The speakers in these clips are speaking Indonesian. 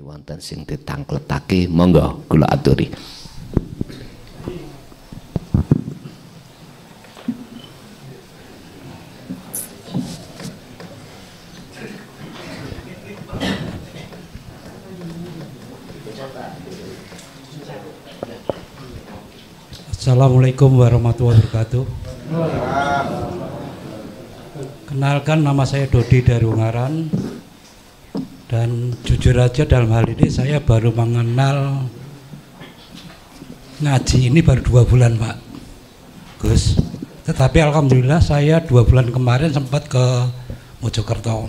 menawi wonten sing ditangkletake monggo kula aturi. Assalamualaikum warahmatullahi wabarakatuh. Kenalkan, nama saya Dodi dari Ungaran. Dan jujur aja dalam hal ini saya baru mengenal ngaji ini baru 2 bulan Pak Gus. Tetapi alhamdulillah saya 2 bulan kemarin sempat ke Mojokerto.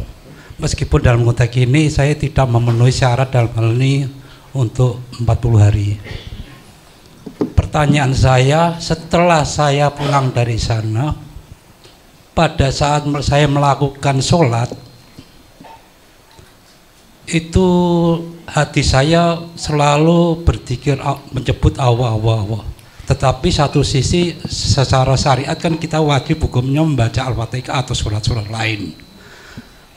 Meskipun dalam konteks ini saya tidak memenuhi syarat dalam hal ini untuk 40 hari. Pertanyaan saya, setelah saya pulang dari sana, pada saat saya melakukan sholat, itu hati saya selalu berzikir menyebut Allah, Allah, Allah. Tetapi satu sisi secara syariat kan kita wajib hukumnya membaca Al-Fatihah atau sholat-sholat lain.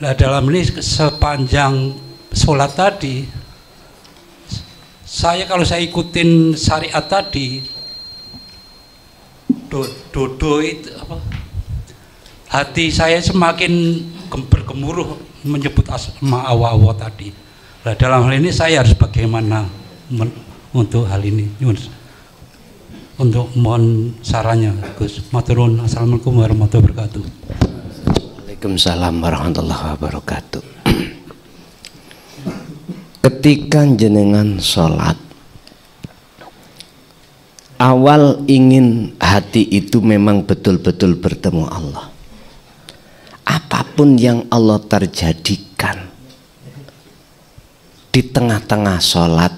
Nah dalam ini sepanjang sholat tadi, kalau saya ikutin syariat tadi, dodo itu apa? Hati saya semakin bergemuruh menyebut asma Allah tadi. Nah, dalam hal ini saya harus bagaimana untuk hal ini? Untuk mohon sarannya, Gus. Maturun. Assalamualaikum warahmatullahi wabarakatuh. Waalaikumsalam warahmatullahi wabarakatuh. Ketika jenengan sholat, awal ingin hati itu memang betul-betul bertemu Allah. Apapun yang Allah terjadikan di tengah-tengah sholat,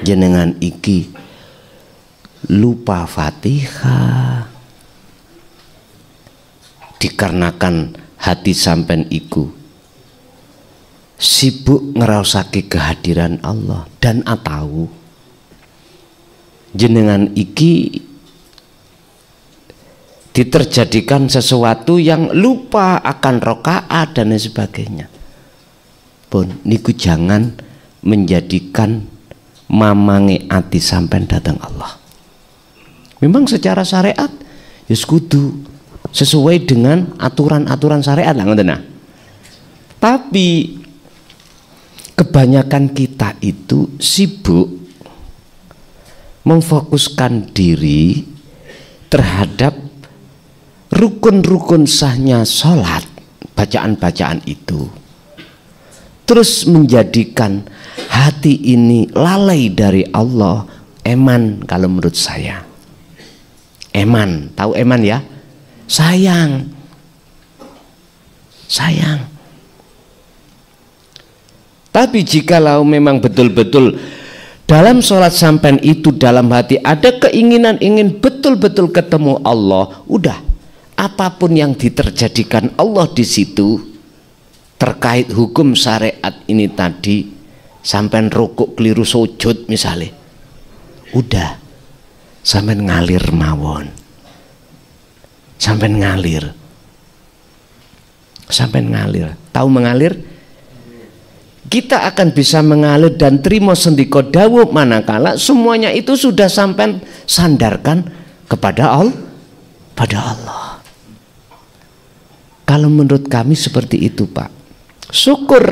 jenengan iki lupa Fatihah, dikarenakan hati sampean iku sibuk ngerasake kehadiran Allah, dan atau jenengan iki diterjadikan sesuatu yang lupa akan rokaat dan lain sebagainya. Pun niku jangan menjadikan mamange ati sampean datang Allah. Memang secara syariat ya kudu sesuai dengan aturan-aturan syariat lah ngoten nah. Tapi kebanyakan kita itu sibuk memfokuskan diri terhadap rukun-rukun sahnya sholat, bacaan-bacaan itu, terus menjadikan hati ini lalai dari Allah. Eman kalau menurut saya, eman, tahu eman ya? Sayang. Tapi jikalau memang betul-betul dalam sholat sampean itu dalam hati ada keinginan ingin betul-betul ketemu Allah, udah apapun yang diterjadikan Allah di situ terkait hukum syariat ini tadi, sampean rukuk keliru sujud misalnya, udah sampean ngalir mawon, sampean ngalir, tahu mengalir? Kita akan bisa mengalir dan terima sendiko dawuh manakala semuanya itu sudah sampai sandarkan kepada Allah. Kalau menurut kami seperti itu Pak, syukur.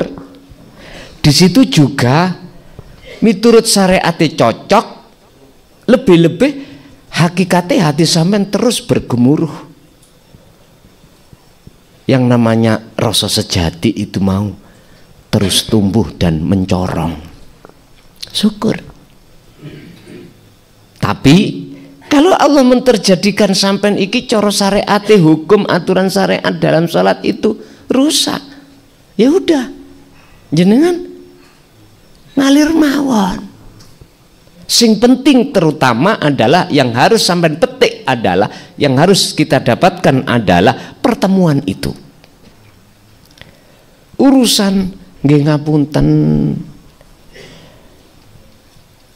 Di situ juga miturut syariate cocok, lebih-lebih hakikatnya hati sampean terus bergemuruh. Yang namanya rasa sejati itu mau terus tumbuh dan mencorong. Syukur. Tapi kalau Allah menterjadikan sampean iki cara syariate hukum aturan syariat dalam salat itu rusak, ya udah jenengan ngalir mawon. Sing penting terutama adalah yang harus sampean petik adalah, yang harus kita dapatkan adalah pertemuan itu. Urusan nggih ngapunten,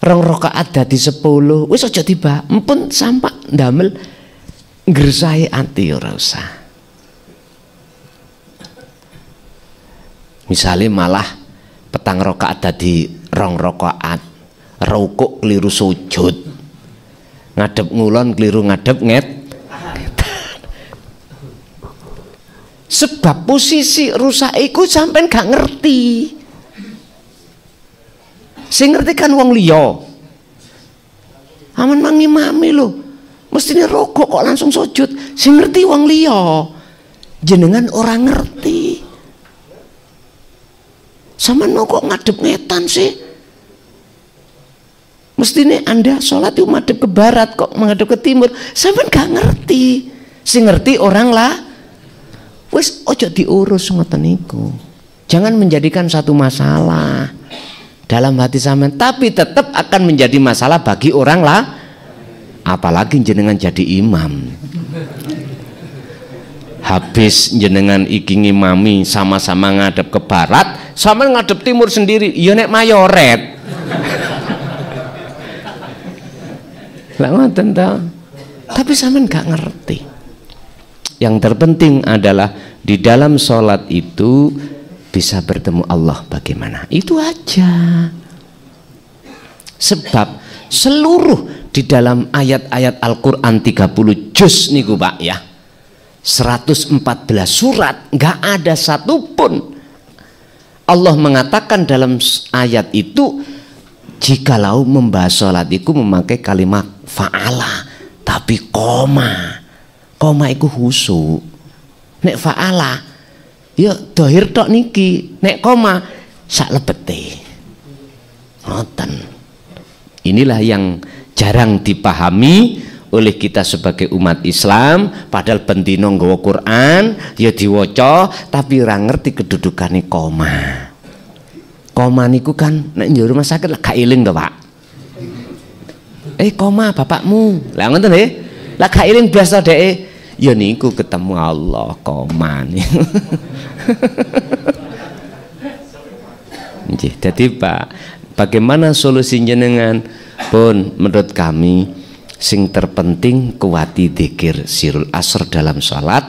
rong rakaat dadi 10 wis aja tiba empun sampak ndamel ngresahi ati ora usah. Misale malah petang rakaat dadi 2 rakaat, rukuk keliru sujud, ngadep ngulon keliru ngadep sebab posisi rusak iku sampean gak ngerti. Sing ngerti kan wong liya. Aman mangimami lho. Mestine rokok kok langsung sujud. Sing ngerti wong liya. Jenengan orang ngerti. Sampeyan kok ngadep ngetan sih? Mestine Anda sholat itu madhep ke barat kok menghadap ke timur. Sampeyan gak ngerti. Sing ngerti orang lah. Wis ojo diurus ngoten niku. Jangan menjadikan satu masalah dalam hati sampean, tapi tetap akan menjadi masalah bagi orang lah. Apalagi jenengan jadi imam. Habis jenengan iki ngimami sama-sama ngadep ke barat, sama ngadep timur sendiri, ya nek mayoret. Lah ngoten ta. Tapi sampean gak ngerti. Yang terpenting adalah di dalam sholat itu bisa bertemu Allah bagaimana. Itu aja. Sebab seluruh di dalam ayat-ayat Al-Quran 30 juz niku Pak ya, 114 surat, nggak ada satupun Allah mengatakan dalam ayat itu jikalau membahas sholat itu memakai kalimat fa'ala, tapi koma iku husu. Nek fa'ala ya dohir tok niki, nek koma sak lebete. Ngoten. Inilah yang jarang dipahami oleh kita sebagai umat Islam, padahal bendino nggawa Quran ya diwaca tapi ora ngerti kedudukane koma. Koma niku kan nek njero rumah sakit lah gak eling to, Pak. Koma bapakmu. Lah ngoten nggih. Lah gak eling biasa dhek. Ya niku ketemu Allah koma nih. Jadi Pak, bagaimana solusi jenengan? Pun menurut kami sing terpenting kuwati dzikir sirul asr dalam sholat.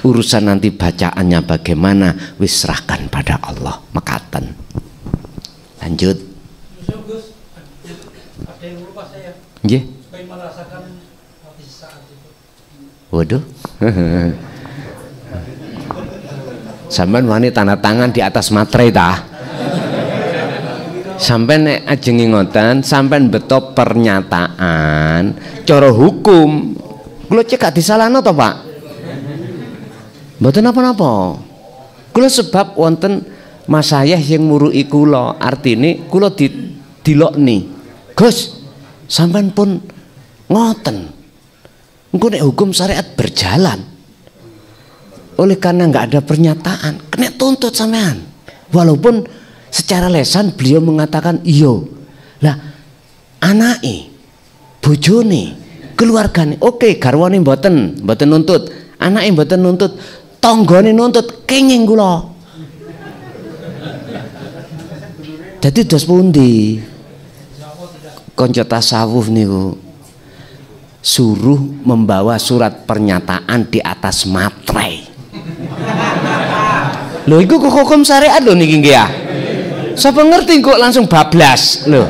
Urusan nanti bacaannya bagaimana wis serahkan pada Allah mekaten. Lanjut. Ada yang lupa saya. Nggih. Supaya merasakan hati saat itu. Waduh. Sampeyan wani tanda tangan di atas materai tah. Sampeyan nek ajeng ngoten, sampeyan beto pernyataan cara hukum. Kula cek gak disalahno to, Pak? Mboten napa-napa. Kula sebab wonten masayah yang muruki kula, artine kula dilokni. Gus, sampean pun ngoten. Engko nek hukum syariat berjalan. Oleh karena nggak ada pernyataan, kena tuntut sampean. Walaupun secara lesan beliau mengatakan iyo. Lah anake, bojone, keluargane, oke, garwane mboten nuntut, anake mboten nuntut, tanggane nuntut, kenging kula. Jadi dos pundi? Konco tasawuf niku suruh membawa surat pernyataan di atas materai. Loh iku kok hukum syariat lho niki nggih ya. Sapa ngerti kok langsung bablas loh.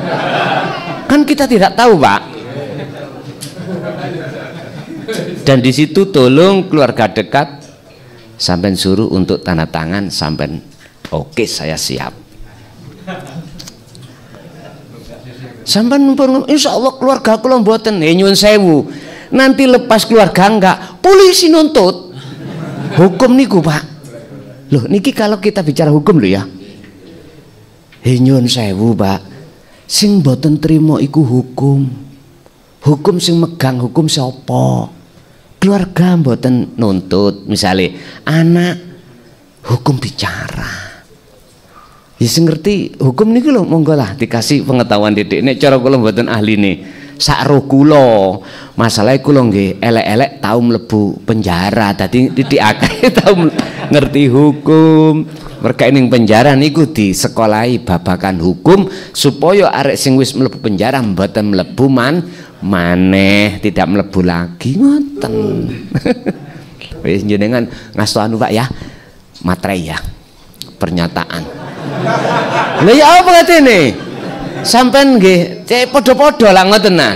Kan kita tidak tahu, Pak. Dan di situ tolong keluarga dekat sampean suruh untuk tanda tangan, sampean oke saya siap. Sampean pun insyaallah keluarga kula mboten nyuwun sewu. Nanti lepas keluarga enggak, polisi nuntut. Hukum niku, Pak. Loh niki kalau kita bicara hukum lho ya. Nyuwun sewu, Pak. Sing mboten trimo iku hukum. Hukum sing megang hukum sapa? Keluarga mboten nuntut, misalnya anak hukum bicara. Ya sing ngerti hukum niku lho monggo lah dikasih pengetahuan didik. Nek cara kula mboten ahline. Sak roh kula, masalahe kula nggih elek-elek tau mlebu penjara. Dadi didik akeh tau ngerti hukum. Mereka ning penjara niku disekolahi babakan hukum supaya arek sing wis mlebu penjara mboten mlebu maneh, tidak mlebu lagi ngoten. Wis jenengan ngasto anu Pak ya. Materai ya. Pernyataan. Lha ya apa katene? Sampean nggih padha-padha lah ngoten nah.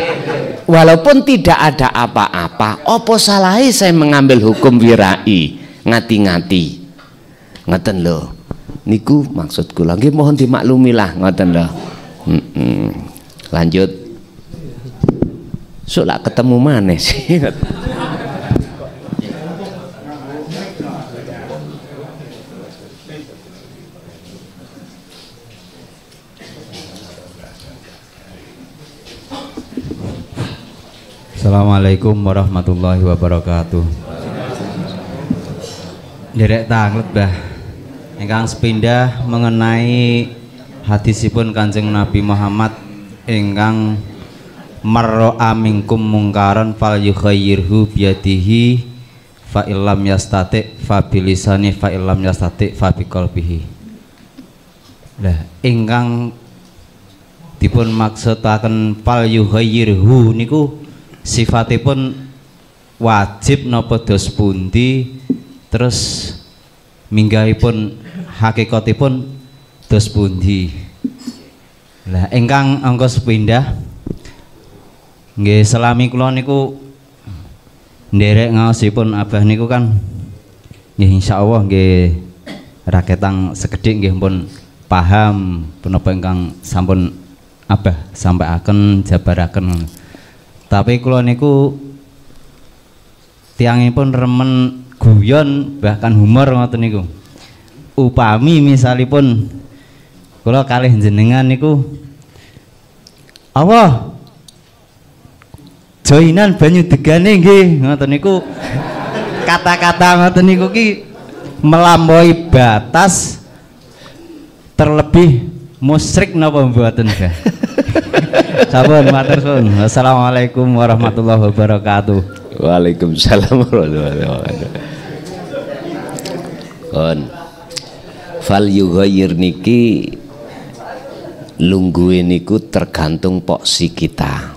Walaupun tidak ada apa-apa, apa salahe saya mengambil hukum wirai, ngati-ngati. Ngoten lho. Niku maksud kula nggih mohon dimaklumi lah ngoten lho. Lanjut. Sok lak ketemu maneh sih. Assalamualaikum warahmatullahi wabarakatuh. Derek tanglet bah ingkang sepindah mengenai hadisipun Kanjeng Nabi Muhammad ingkang marra minkum mungkaran fal yughayyirhu biyadihi fa illam yastati fa bilisani fa illam yastati fa biqalbihi. Lah ingkang dipun maksudaken fal yughayyirhu niku sifatipun wajib napa dos pundi, terus minggahipun hakikatipun dos pundi. Lah ingkang angka sepindah nggih selami kula niku nderek ngaosipun Abah niku kan nggih insyaallah nggih raketang sekedhik nggih pun paham punapa ingkang sampun Abah sampaiaken jabaraken. Tapi kula niku tiyangipun remen guyon bahkan humor ngoten niku. Upami misalipun kula kalih jenengan niku Allah joinan banyu degane nggih ngoten niku. Kata-kata ngoten niku ki melampaui batas, terlebih musyrik napa mboten Mbah? Sampun matur suwun. Assalamualaikum warahmatullahi wabarakatuh. Waalaikumsalam warahmatullahi wabarakatuh. Kon fal yughayyir niki lungguhe niku tergantung poksi kita.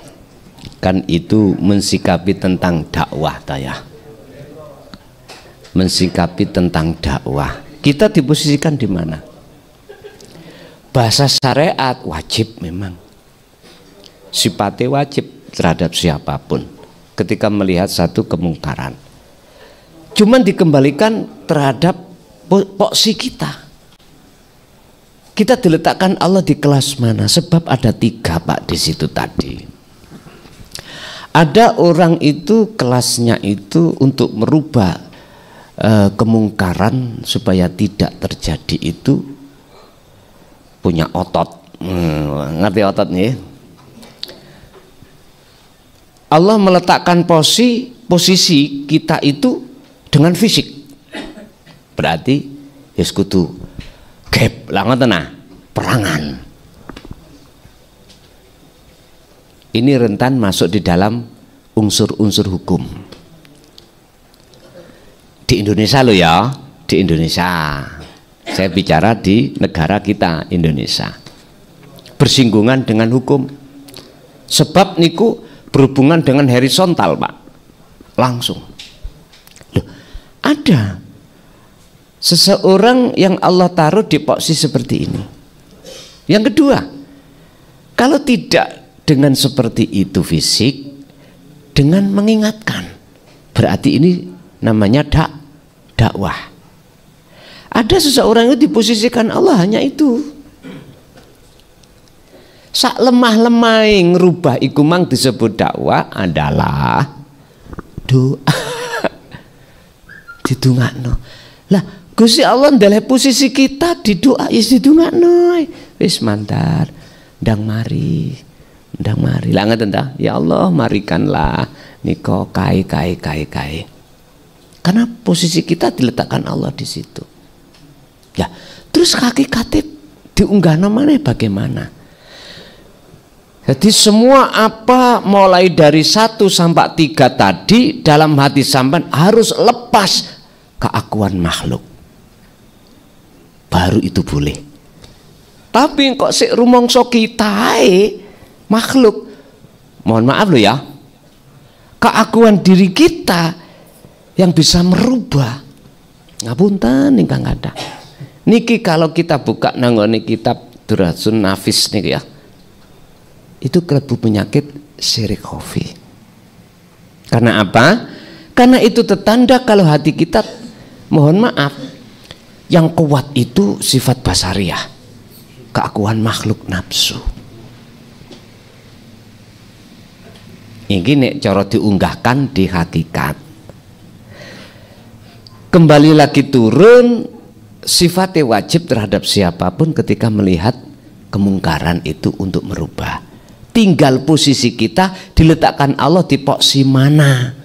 Kan itu mensikapi tentang dakwah ta ya. Mensikapi tentang dakwah. Kita diposisikan di mana? Bahasa syariat wajib memang. Sifatnya wajib terhadap siapapun ketika melihat satu kemungkaran. Cuman dikembalikan terhadap poksi kita. Kita diletakkan Allah di kelas mana? Sebab ada 3 Pak di situ tadi. Ada orang itu kelasnya itu untuk merubah kemungkaran supaya tidak terjadi itu punya otot. Ngerti otot nih? Allah meletakkan posisi kita itu dengan fisik. Berarti yes kudu gap lah ngoten nah, perangan. Ini rentan masuk di dalam unsur-unsur hukum. Di Indonesia loh ya, di Indonesia. Saya bicara di negara kita Indonesia. Bersinggungan dengan hukum. Sebab niku berhubungan dengan horizontal Pak, langsung. Loh, ada seseorang yang Allah taruh di posisi seperti ini. Yang kedua, kalau tidak dengan seperti itu fisik, dengan mengingatkan, berarti ini namanya dakwah. Ada seseorang itu diposisikan Allah hanya itu. Sak lemah-lemah ngerubah iku mang disebut dakwah adalah doa. Didongakno. Lah Gusti Allah ndalih posisi kita di doa is didongakno. Wis mantar ndang mari. Lah ngoten ta? Ya Allah marikanlah nika kae. Karena posisi kita diletakkan Allah di situ. Ya, terus hakikate diunggahno maneh bagaimana? Jadi semua apa mulai dari 1 sampai 3 tadi dalam hati sampean harus lepas keakuan makhluk. Baru itu boleh. Tapi kok sik rumangsa kita makhluk. Mohon maaf loh ya. Keakuan diri kita yang bisa merubah. Ngapunten ingkang kathah. Niki kalau kita buka nanggone kitab Duratun Nafis niki ya, itu kelebu penyakit syirik khafi. Karena apa? Karena itu tertanda kalau hati kita, mohon maaf, yang kuat itu sifat basariah, keakuan makhluk nafsu. Ini nek cara diunggahkan di hakikat. Kembali lagi turun, sifatnya wajib terhadap siapapun ketika melihat kemungkaran itu untuk merubah. Tinggal posisi kita diletakkan Allah di posisi mana.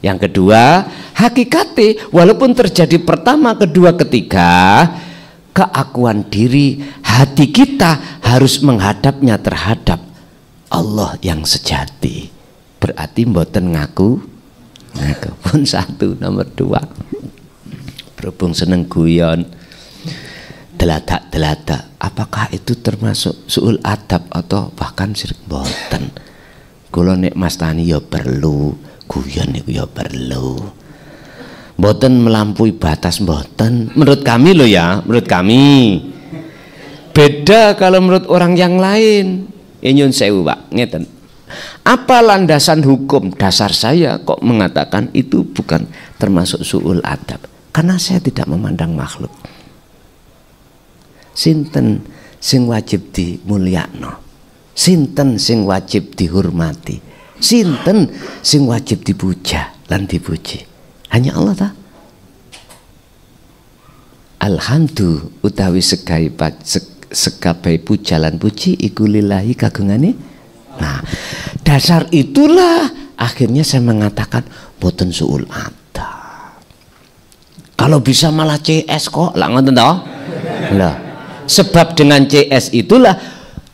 Yang kedua, hakikatnya walaupun terjadi pertama, kedua, ketiga, keakuan diri hati kita harus menghadapnya terhadap Allah yang sejati. Berarti mboten ngaku pun satu. Nomor dua, berhubung seneng guyon, deladak, apakah itu termasuk suul adab atau bahkan syirik? Mboten. Kula nek Mas Tani ya perlu, guyon niku ya perlu. Mboten melampaui batas, mboten. Menurut kami loh ya, menurut kami. Beda kalau menurut orang yang lain. Nyun sewu Pak, ngeten. Apa landasan hukum dasar saya kok mengatakan itu bukan termasuk suul adab? Karena saya tidak memandang makhluk. Sinten sing wajib dimulyakno, sinten sing wajib dihormati, sinten sing wajib dipuja lan dipuji? Hanya Allah ta? Alhamdulillah utawi sekabai puja lan puji iku lillahi kagungane. Nah, dasar itulah akhirnya saya mengatakan boten suul adab. Kalau bisa malah CS kok, lah ngoten toh? Lah, sebab dengan CS itulah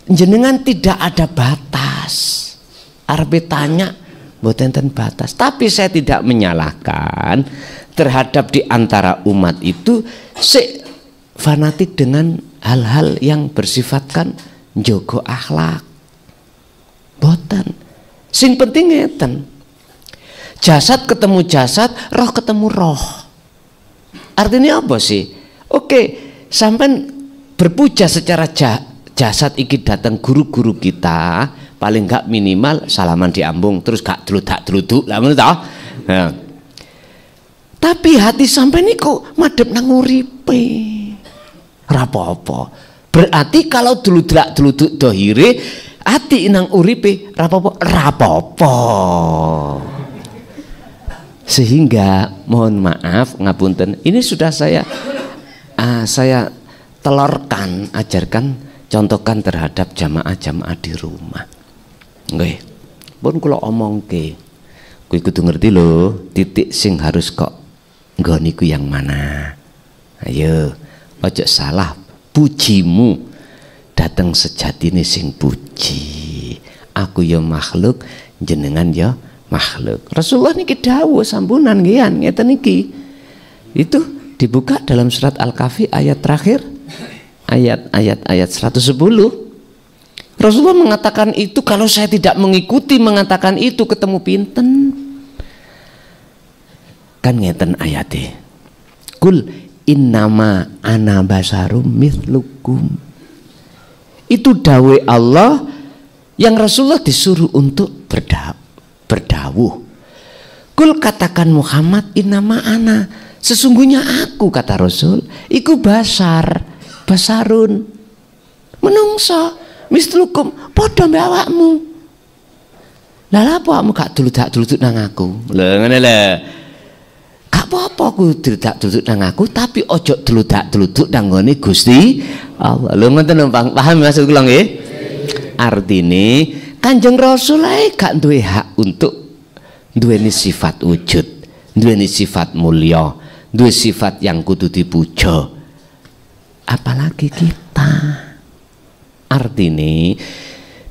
jenengan tidak ada batas. Arep tanya boten ten batas. Tapi saya tidak menyalahkan terhadap di antara umat itu fanatik dengan hal-hal yang bersifatkan njogo akhlak. Boten. Sing penting ngeten. Jasad ketemu jasad, roh ketemu roh. Artinya apa sih? Oke, sampai berpuja secara jasad iki datang guru-guru kita, paling enggak minimal salaman diambung, terus gak deluduk lah ngono toh. Nah. Tapi hati sampai niku madhep nang uripe. Rapopo. Berarti kalau deluduk dohire, hati nang uripe rapopo. Sehingga mohon maaf ngapunten, ini sudah saya telorkan, ajarkan, contohkan terhadap jamaah-jamaah di rumah. Nggih. Pun kula omongke, kuwi kudu ngerti lho, titik sing harus kok nggone iku yang mana. Ayo, ojo salah pujimu datang sejatine sing puji. Aku ya makhluk, jenengan ya makhluk. Rasulullah niki dawuh sampunan nggih ngeten niki. Itu dibuka dalam surat Al-Kahfi ayat terakhir, ayat 110. Rasulullah mengatakan itu, kalau saya tidak mengikuti mengatakan itu ketemu pinten. Kan ngeten ayatnya. Kul innama ana basarum mithlukum. Itu dawe Allah yang Rasulullah disuruh untuk berdawuh. Kul katakan Muhammad innama ana, sesungguhnya aku, kata Rasul, iku basarun menungso mislukum padha mbek awakmu. Lah lha apa awakmu gak duluduk nang aku? Lha ngene lho. Gak apa-apa aku duluduk nang aku, tapi ojo duluduk nang ngene Gusti Allah. Lho ngoten paham maksud kula nggih? Artine Kanjeng Rasul ae gak duwe hak untuk duweni sifat wujud, duweni sifat mulya, duwe sifat yang kudu dipuja. Apalagi kita. Artine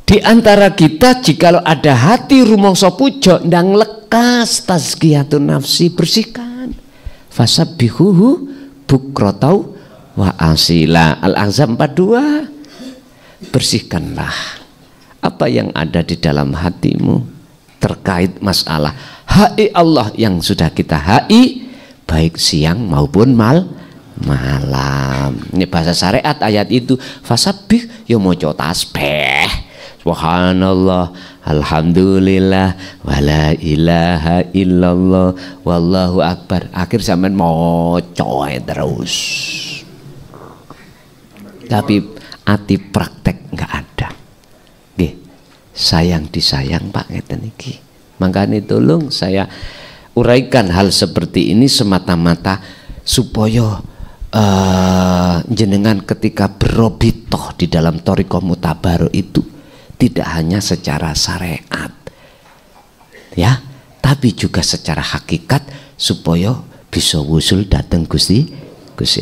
di antara kita jikalau ada hati rumangsa puja ndang lekas tazkiyatun nafsi, bersihkan. Fasabbihuhu bukrotau wa asila. Al-Ahzab 42. Bersihkanlah apa yang ada di dalam hatimu terkait masalah hai Allah yang sudah kita hai baik siang maupun malam. Ini bahasa syariat ayat itu. Fasabbih ya maca tasbih. Subhanallah, alhamdulillah, wala ilaha illallah, wallahu akbar. Akhir sampean maca terus. Tapi ati praktek nggak ada. Nggih, sayang disayang Pak ngeten iki. Makanya tolong saya uraikan hal seperti ini semata-mata supaya jenengan ketika berobitoh di dalam thariqah mutabarok itu tidak hanya secara syariat ya, tapi juga secara hakikat supaya bisa wusul datang Gusti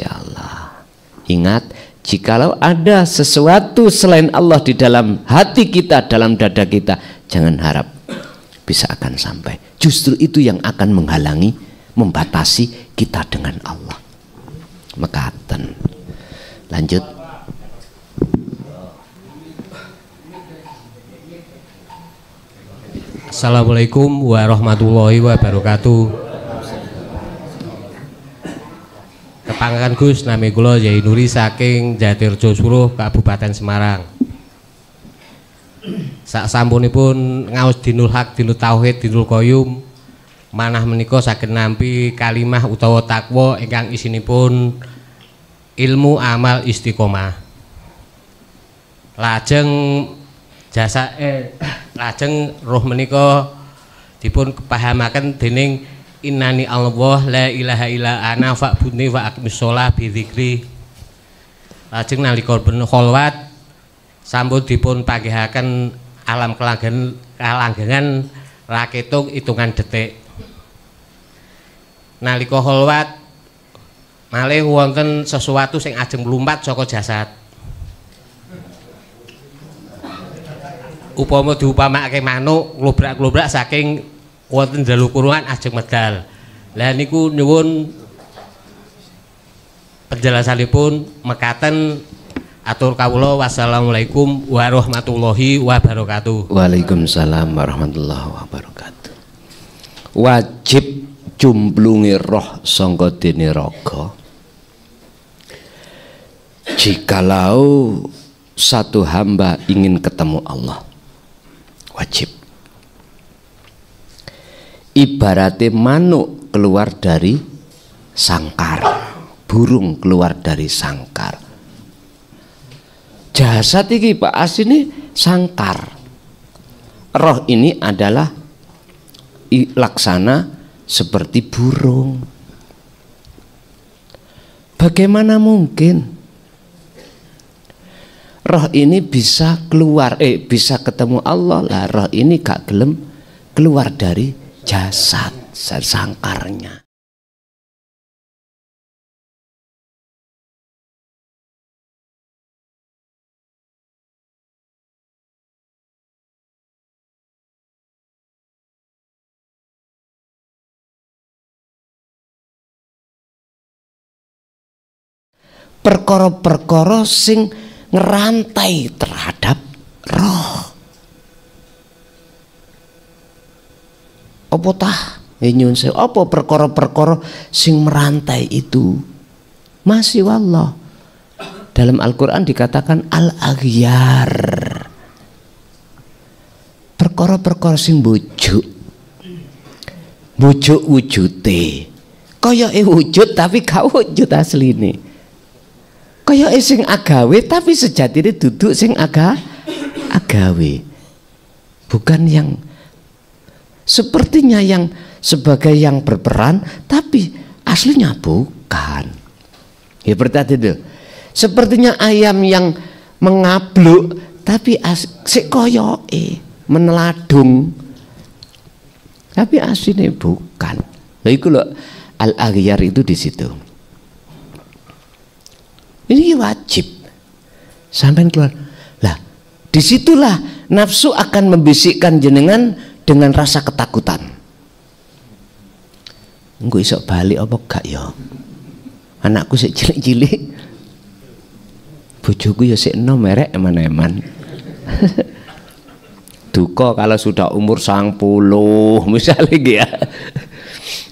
Allah. Ingat, jikalau ada sesuatu selain Allah di dalam hati kita, dalam dada kita, jangan harap bisa akan sampai. Justru itu yang akan menghalangi, membatasi kita dengan Allah. Mekaten. Lanjut. Assalamualaikum warahmatullahi wabarakatuh. Kepangan Gus, nami kula Yai Nuri saking Jatirjo Suruh, Kabupaten Semarang. Sak sampunipun ngaos dinul haq, dinul tauhid, dinul qayyum, manah menika saged nampi kalimah utawa takwa ingkang isinipun ilmu amal istiqomah. Lajeng lajeng roh menika dipun kepahamaken dening innani Allah la ilaha illa ana fa'budni wa aqimis shalah bi dzikri. Lajeng nalika kholwat sampun dipun panggihaken alam kalanggengan raketung hitungan detik. Nalika kholwat malih wonten sesuatu sing ajeng mlumpat saka jasad. Upama diupamakake manuk globrak-globrak saking wonten dalu kurungan ajeng medal. Lah niku nyuwun penjelasanipun mekaten. Atur kawula, wassalamualaikum warahmatullahi wabarakatuh. Waalaikumsalam warahmatullahi wabarakatuh. Wajib jumblungi roh sangka dene raga. Jikalau satu hamba ingin ketemu Allah, wajib. Ibaratnya manuk keluar dari sangkar, burung keluar dari sangkar. Jasad iki Pak asline sangkar. Roh ini adalah laksana seperti burung. Bagaimana mungkin roh ini bisa keluar bisa ketemu Allah lah, roh ini gak gelem keluar dari jasad sangkarnya. Perkara-perkara sing ngerantai terhadap roh. Apa tah? Nyun sewu, apa perkara-perkara sing merantai itu? Masih wallah. Dalam Al-Qur'an dikatakan al-aghyar. Perkara-perkara sing bujuk. Bujuk wujute. Kaya wujud tapi gak wujud asline. Kaya sing agawe tapi sejatine duduk sing agawe. Bukan yang sepertinya yang sebagai yang berperan tapi aslinya bukan. Ya berarti itu. Sepertinya ayam yang mengabluk tapi sik koyoke meneladung. Tapi aslinya bukan. Lha iku lho al-aghyar itu di situ. Ini wajib sampai keluar. Lah, disitulah nafsu akan membisikkan jenengan dengan rasa ketakutan. Engko iso balik apa gak ya? Anakku sik cilik-cilik. Bojoku ya sik enom merek eman-eman. Duka kalau sudah umur 90 misalnya ya.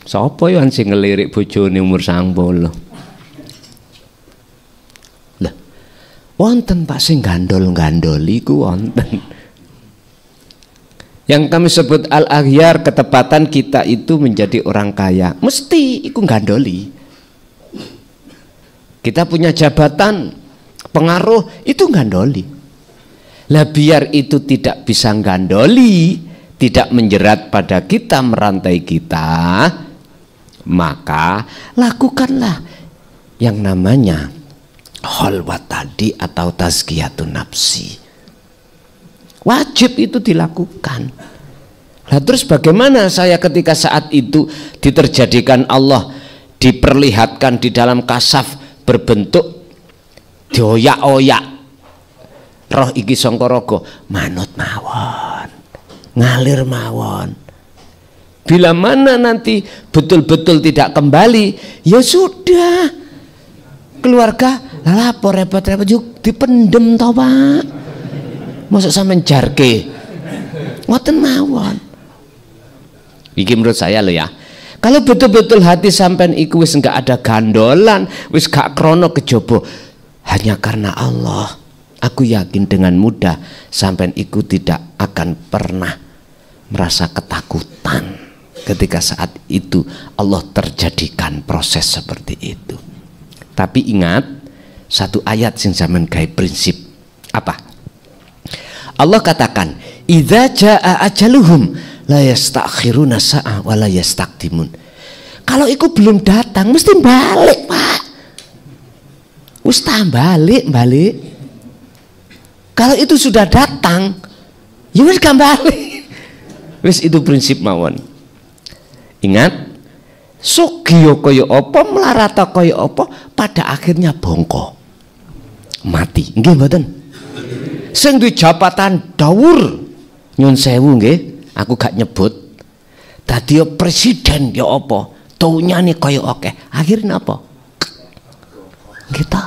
Sapa yo sing ngelirik bojone umur 90? Wonten Pak sing gandol-gandoli ku wonten. Yang kami sebut al-aghyar, ketepatan kita itu menjadi orang kaya, mesti iku gandoli. Kita punya jabatan, pengaruh, itu gandoli. Lah biar itu tidak bisa gandoli, tidak menjerat pada kita, merantai kita, maka lakukanlah yang namanya khalwat tadi atau tazkiyatun nafsi. Wajib itu dilakukan. Nah terus bagaimana saya ketika saat itu diterjadikan Allah, diperlihatkan di dalam kasaf berbentuk dioyak-oyak, roh iki sangkaraga, manut mawon, ngalir mawon. Bila mana nanti betul-betul tidak kembali, ya sudah, keluarga lapor repot-repot yuk dipendem toh Pak. Masuk sampean jarke ngoten mawon. Iki menurut saya loh ya, kalau betul-betul hati sampean iku wis enggak ada gandolan, wis gak krono kejobo, hanya karena Allah, aku yakin dengan mudah sampean iku tidak akan pernah merasa ketakutan ketika saat itu Allah terjadikan proses seperti itu. Tapi ingat satu ayat sing sampean gawe prinsip apa? Allah katakan, idza jaa ajaluhum la yastakhiruna sa'ah wa la yastaqdimun. Kalau itu belum datang mesti balik Pak. Wis balik. Kalau itu sudah datang, ya wis balik. Wis itu prinsip mawon. Ingat, sugih kaya apa, mlarata kaya apa, pada akhirnya bongko. Mati. Nggih mboten? Sing duwe jabatan dawur nyun sewu nggih, aku gak nyebut, dadi presiden ya apa, taunyane kaya akeh, akhirnya apa? Kita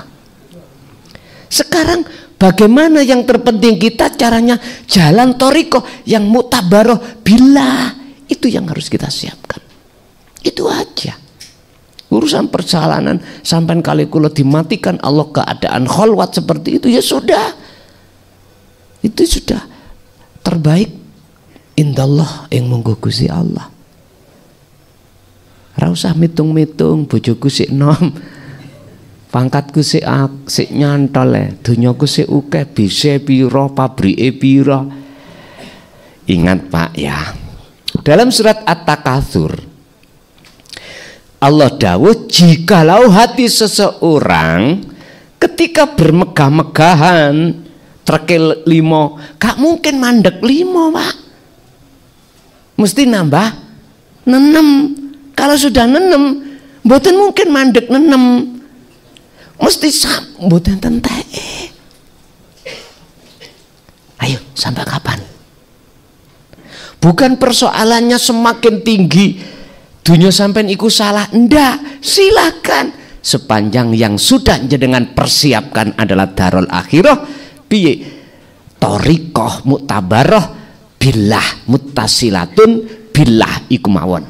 sekarang bagaimana yang terpenting kita caranya jalan toriko yang mutabaroh billah, itu yang harus kita siapkan. Itu aja. Urusan perjalanan sampai kali kula dimatikan Allah keadaan khalwat seperti itu, ya sudah. Itu sudah terbaik indallah yang monggo Gusti Allah. Ora usah mitung-mitung bojoku sik nom, pangkatku sik nyantol, donyaku sik akeh, bise pira, pabrike pira. Ingat Pak ya, dalam surat At-Takatsur Allah dawuh, jikalau hati seseorang ketika bermegah-megahan trekil 5, gak mungkin mandek 5 Pak, mesti nambah 6. Kalau sudah 6 mboten mungkin mandek 6, mesti mboten tentek. Ayo sampai kapan? Bukan persoalannya semakin tinggi dunia sampean iku salah, ndak, silakan sepanjang yang sudah jenengan persiapkan adalah darul akhirah. Piye thariqah mutabaroh billah muttasilatun billah iku mawon.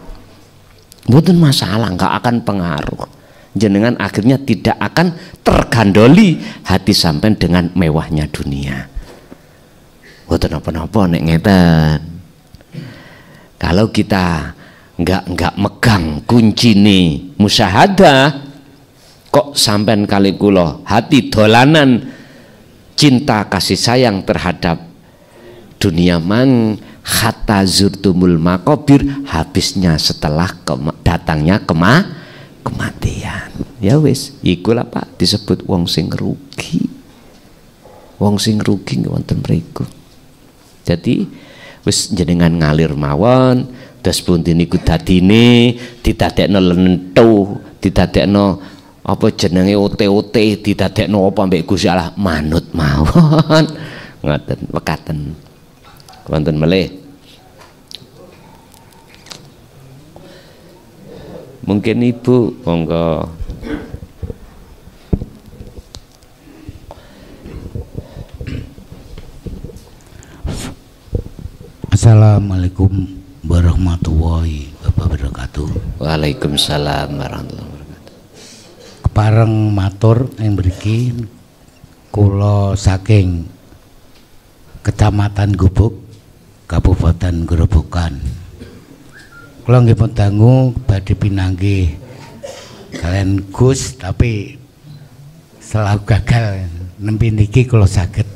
Mboten masalah, enggak akan pengaruh. Jenengan akhirnya tidak akan tergandoli hati sampean dengan mewahnya dunia. Mboten apa-apa nek ngeten. Kalau kita enggak megang kuncine musyahadah, kok sampean kali kula hati dolanan cinta kasih sayang terhadap dunia mang hatta zurtumul makobir, habisnya setelah datangnya kematian. Ya wis, ikulah Pak disebut wong sing rugi. Wong sing rugi wonten mriku. Jadi wis jenengan ngalir mawon, terus pundi niku dadine didadekno lentu, didadekno apa jenenge ote-ote, didadekno apa mbek Gusti Allah, manut mawon. Ngoten wekaten. Wonten melih. Mungkin Ibu monggo. Assalamualaikum warahmatullahi wabarakatuh. Waalaikumsalam warahmatullahi wabarakatuh. Kepareng matur yang berikin kula saking Kecamatan Gubuk, Kabupaten Grobogan. Kula nggih pun dangu badhe pinanggih kalian Gus, tapi selalu gagal nembe niki kula saged.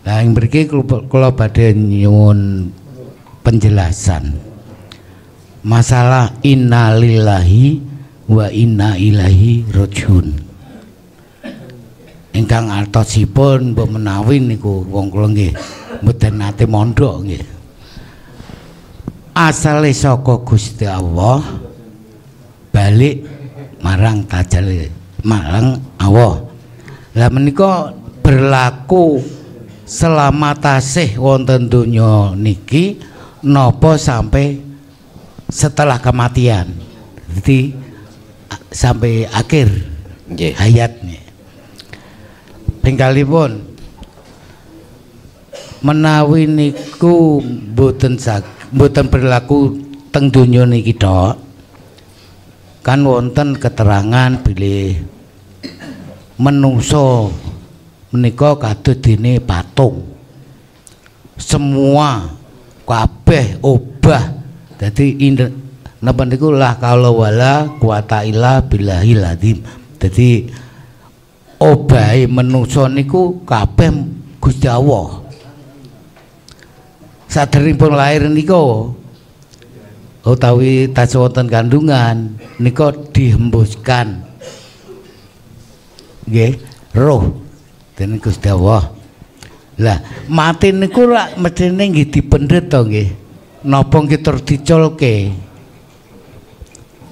Lah ing mriki kula badhe nyuwun penjelasan masalah innalillahi wa inna ilaihi rajiun. Ingkang artosipun mbok menawi niku wong kula nggih mboten nate mondok nggih. Asale saka Gusti Allah balik marang tajalli marang Allah. Lah menika berlaku selama tasih wonten donya niki napa sampai setelah kematian. Jadi sampai akhir hayatnya. Penggalipun menawi niku mboten berlaku teng donya niki tok. Kan wonten keterangan bilih menungso menika kados dene patung. Semua kabeh obah. Dadi napa niku lah kalau wala quwata illa billahil azim. Dadi obahe menungso niku kabeh Gusti Allah. Saderengipun lair nika utawi tasih wonten kandungan nika dihembuskan nggih roh dening Gusti Allah. Lah mati niku rak mestine nggih dipendhet to nggih. Napa nggih terus diculke.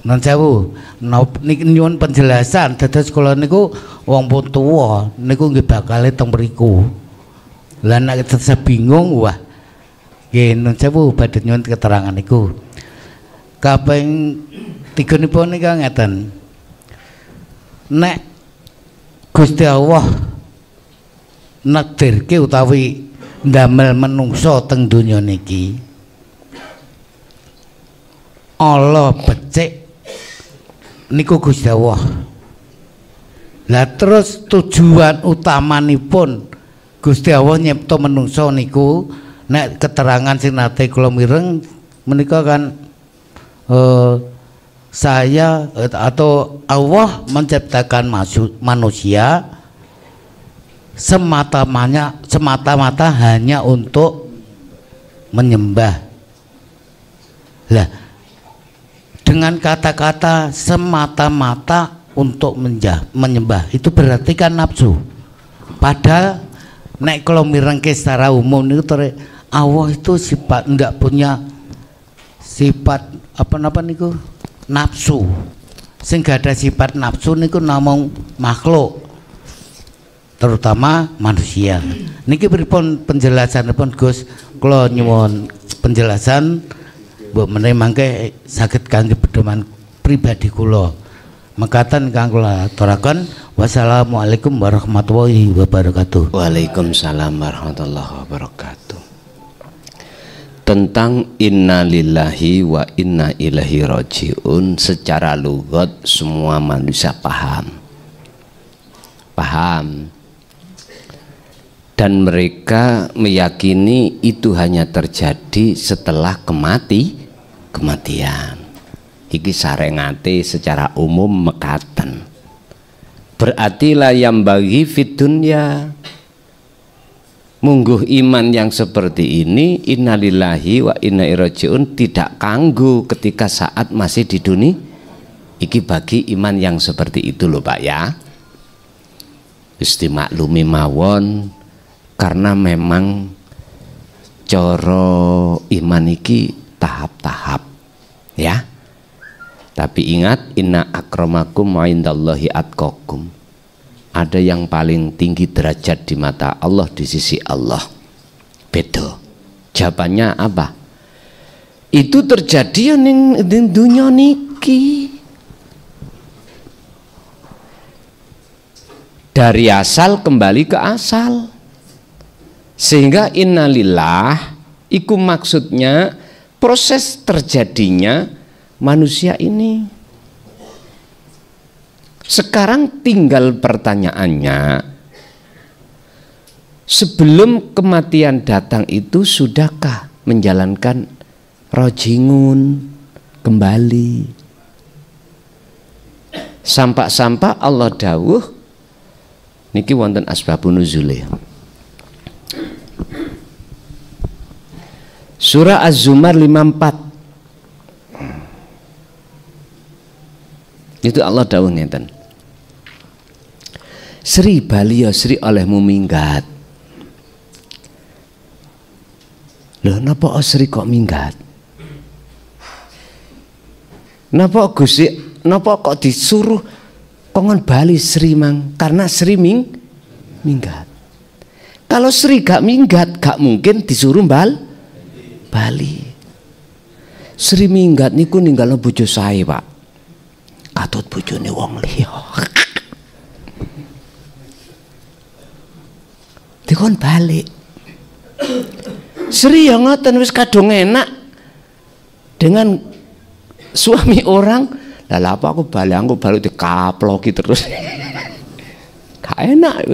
Non sewu, niki nyuwun penjelasan dados kula niku wong pun tuwa niku nggih bakal teng mriku. Lah nek tetep bingung wah nggih non sewu badhe nyuwun keterangan niku. Kaping 3 nipun nika ngeten. Nek Gusti Allah nakdirke utawi ndamel menungso teng donya niki Allah becik niku Gusti Allah. Lah terus tujuan utamanipun Gusti Allah nyipta menungso niku nek keterangan sing nate kula mireng menika kan saya atau Allah menciptakan manusia semata-mata hanya untuk menyembah. Lah dengan kata-kata semata-mata untuk menyembah itu berarti kan nafsu. Padahal nek kalau mirengke secara umum niku Allah itu sifat ndak punya sifat apa niku nafsu. Sing gak ada sifat nafsu niku namung makhluk, terutama manusia. Niki pripun penjelasanipun Gus? Kula nyuwun penjelasan mbok menawi mangke saged kangge pedoman pribadi kula. Mekaten kang kula aturaken. Wassalamualaikum warahmatullahi wabarakatuh. Waalaikumsalam warahmatullahi wabarakatuh. Tentang inna lillahi wa inna ilaihi rajiun secara lugat semua manusia paham dan mereka meyakini itu hanya terjadi setelah kematian. Iki sarengate secara umum mekaten. Berarti la yang bagi fid dunya mungguh iman yang seperti ini innalillahi wa inna ilaihi rajiun tidak kanggu ketika saat masih di dunia. Iki bagi iman yang seperti itu loh Pak ya. Istimaklumi mawon karena memang coro iman iki tahap-tahap ya. Tapi ingat inna akramakum indallahi atqakum. Ada yang paling tinggi derajat di mata Allah di sisi Allah. Beda. Jawabannya apa? Itu terjadi ning dunya niki. Dari asal kembali ke asal. Sehingga innalillah iku maksudnya proses terjadinya manusia ini. Sekarang tinggal pertanyaannya, sebelum kematian datang itu sudahkah menjalankan rojingun kembali? Sampak-sampak Allah dawuh niki wonten asbabun nuzule. Surah Az-Zumar 54. Itu Allah dawuh ngeten. Sri bali ya Sri olehmu minggat. Lho napa Sri kok minggat? Napa Gusti napa kok disuruh kongon bali Sri mang? Karena Sri minggat. Kalau Sri gak minggat, gak mungkin disuruh bali. Sri minggat niku ninggalno bojo sae, Pak. Katut bojone wong liya. Dikon balik. Sri yang ngoten wis kadung enak dengan suami orang. Lah apa aku balik dikaploki terus. Gak enak.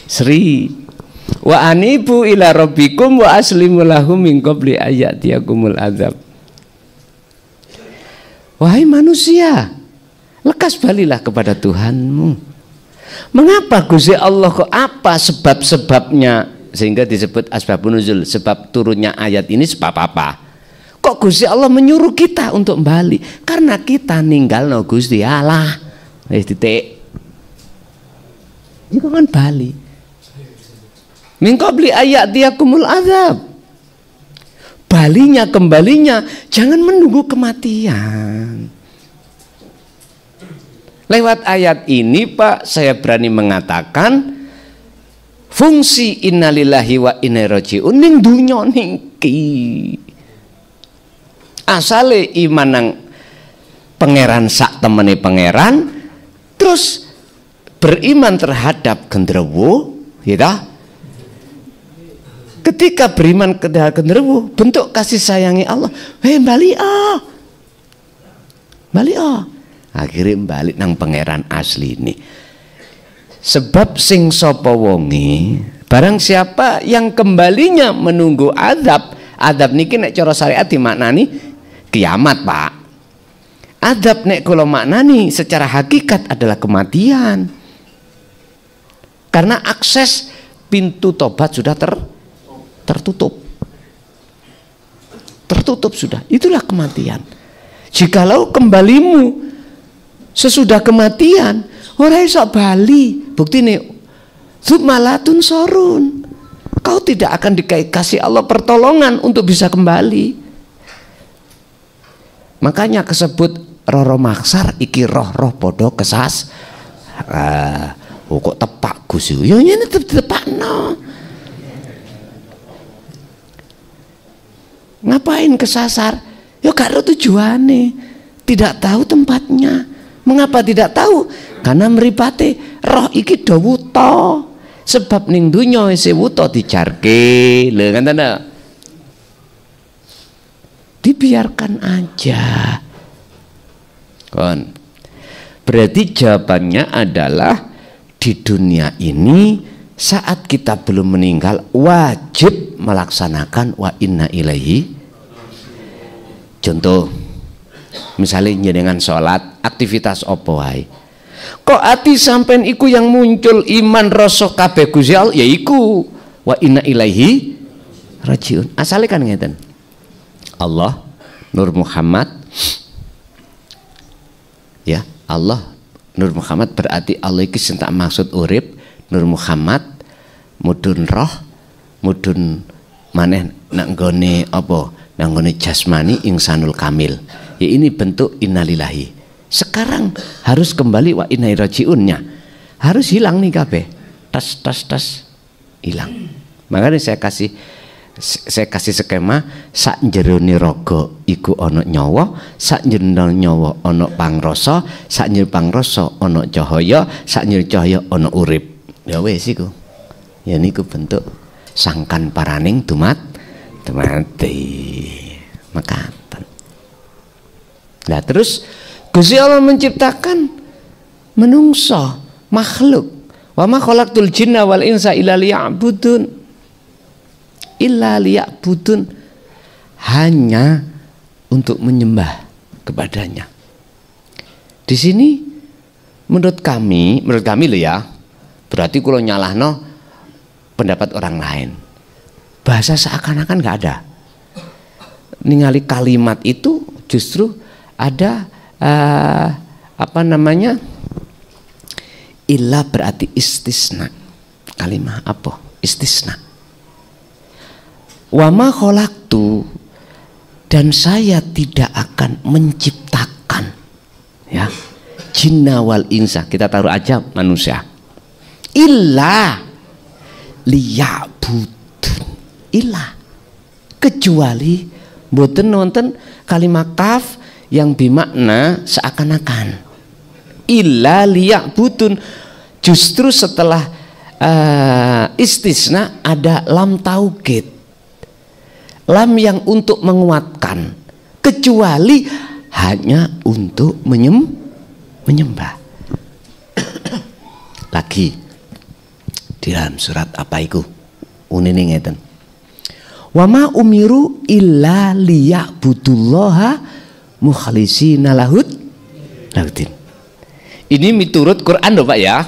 Sri wa anibu ila rabbikum wa aslimu lahu min qabli ayatiyakumul azab. Wahai manusia, lekas balilah kepada Tuhanmu. Mengapa Gusti Allah kok apa sebab-sebabnya sehingga disebut asbabun nuzul, sebab turunnya ayat ini sebab apa? Kok Gusti Allah menyuruh kita untuk balik? Karena kita ninggalno Gusti Allah. Wis titik. Iku kan bali. Min qabli ayatiyakumul azab. Balinya kembalinya jangan menunggu kematian. Lewat ayat ini Pak, saya berani mengatakan fungsi innalillahi wa inna ilaihi raji'un ning dunya niki. Asale iman nang pangeran sak temene pangeran, terus beriman terhadap genderuwo, ya. Ketika beriman terhadap genderuwo, bentuk kasih sayangi Allah. Bali akhirnya balik nang pangeran asli ini. Sebab sing sapa wonge, barang siapa yang kembalinya menunggu azab niki nek cara syariat dimaknani kiamat, Pak. Azab nek kula maknani secara hakikat adalah kematian. Karena akses pintu tobat sudah tertutup. Tertutup sudah. Itulah kematian. Jikalau kembalimu sesudah kematian, ora iso bali. Buktine summalatun sorun. Kau tidak akan dikasih Allah pertolongan untuk bisa kembali. Makanya kesebut roro maksar iki roh-roh podo kesas. Kok tepak Gus yo ngene tepakno. Ngapain kesasar? Yo gak ada tujuane. Tidak tahu tempatnya. Mengapa tidak tahu? Karena mripate roh iki do wuta. Sebab ning donya wis wuta dijarke. Lho ngoten ta. Dibiarkan aja. Kon. Berarti jawabannya adalah di dunia ini saat kita belum meninggal wajib melaksanakan wa inna ilaihi. Contoh misalnya dengan sholat, aktivitas opo wae. Kok ati sampean iku yang muncul iman rasa kabeh Gusti Allah, ya iku wa inna ilaihi rajiun. Asale kan ngeten. Allah, Nur Muhammad. Ya, Allah Nur Muhammad berarti Allah iki sing tak maksud urip, Nur Muhammad mudun roh, mudun maneh nak nggone apa? Nang nggone jasmani ingsanul kamil. Ya ini bentuk innalillahi. Sekarang harus kembali wa inna ilaihi rajiunnya. Harus hilang nih kabeh. Tas hilang. Makanya saya kasih skema sak jerone raga iku ana nyawa, sak jerone nyawa ana pangrasa, sak jerone pangrasa ana cahaya, sak jerone cahaya ana urip. Ya wis iku. Ya niku bentuk sangkan paraning mati. Maka nah terus Gusti Allah menciptakan menungso makhluk Wa ma khalaqtul jinna wal insa illa liya'budun. Illa liya'budun, hanya untuk menyembah kepadanya. Di sini menurut kami loh ya, berarti kalau nyalahno pendapat orang lain. Bahasa seakan-akan nggak ada. Ningali kalimat itu justru ada illa berarti istisna. Kalimat apa? Istisna. Wa ma khalaqtu, dan saya tidak akan menciptakan, ya, jinna wal insa, kita taruh aja manusia, illa liya'budun, illa, kecuali mboten nonton kalimat kaf yang bermakna seakan-akan. Illa liya'budun, justru setelah istisna ada lam taukid, lam yang untuk menguatkan, kecuali hanya untuk menyembah. Lagi di dalam surat apa itu? Unine ngeten. Wa ma umiru illa liya'budullaha mukhlishina lahuddin. Ini miturut Quran loh Pak ya.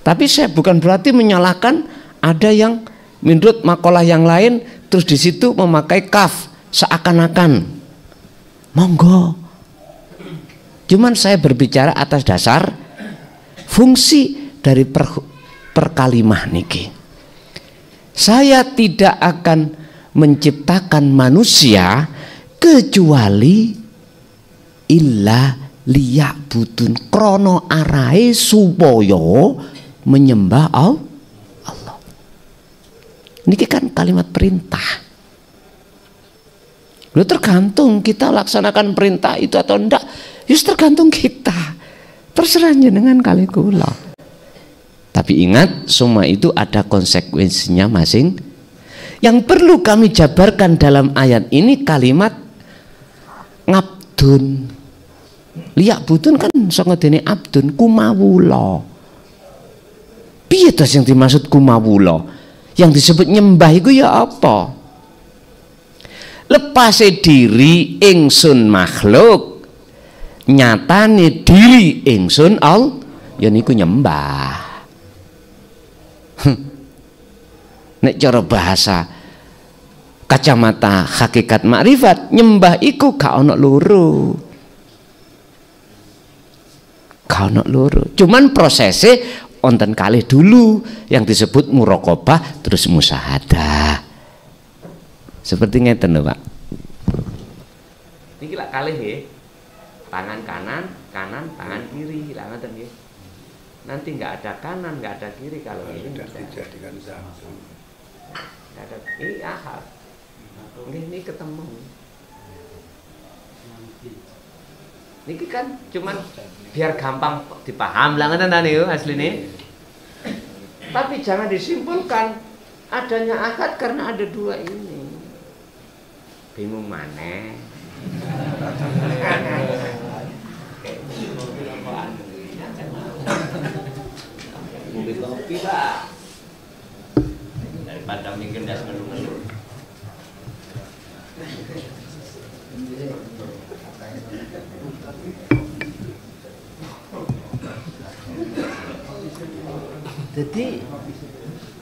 Tapi saya bukan berarti menyalahkan ada yang menurut makalah yang lain terus di situ memakai kaf seakan-akan. Monggo. Cuman saya berbicara atas dasar fungsi dari perkalimah niki. Saya tidak akan menciptakan manusia kecuali illa liya'budun, krono arahe supaya menyembah Allah. Niki kan kalimat perintah. Lu tergantung kita laksanakan perintah itu atau enggak, just tergantung kita. Terserah dengan kali kula. Tapi ingat, semua itu ada konsekuensinya masing. Yang perlu kami jabarkan dalam ayat ini kalimat ngabdun. Liya'budun kan sangadene abdun, kumawula. Piye to sing dimaksud kumawula? Yang disebut nyembah itu ya apa? Lepase diri ingsun makhluk, nyatane diri ingsun Allah, ya niku nyembah. Nek cara bahasa kacamata hakikat makrifat, nyembah iku gak ono loro. Gak ono loro. Cuman prosesnya onten kalih dulu yang disebut muraqabah terus musyahadah. Seperti ngeten lho, Pak. Niki lak kalih nggih. Tangan kanan, tangan kiri, lak ngoten nggih. Nanti nggak ada kanan, nggak ada kiri kalau ini dijadikan satu. Nggak ada ahad. Ini ketemu. Niki kan cuman biar gampang dipaham lah ngoten ta niku asline. Tapi jangan disimpulkan adanya ahad karena ada dua ini. Bingung maneh. Mungkin kopi Pak, daripada mikir das ngeluh-ngeluh. Jadi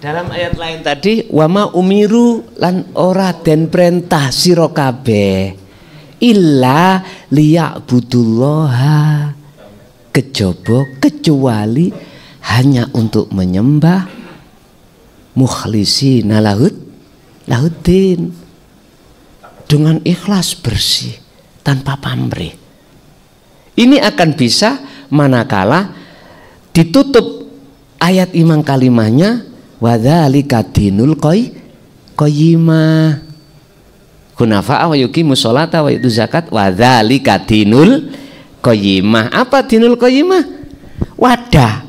dalam ayat lain tadi wama umiru lan ora den perintah sira kabeh illa liya'budullaha, kecuali hanya untuk menyembah mukhlishina lahuddin, dengan ikhlas bersih tanpa pamrih. Ini akan bisa manakala ditutup ayat imam kalimahnya wadzalika dinul qayyimah hunafa wa yuqimus sholata wa yutuz zakat wadzalika dinul qayyimah. Apa dinul qayyimah? Wadah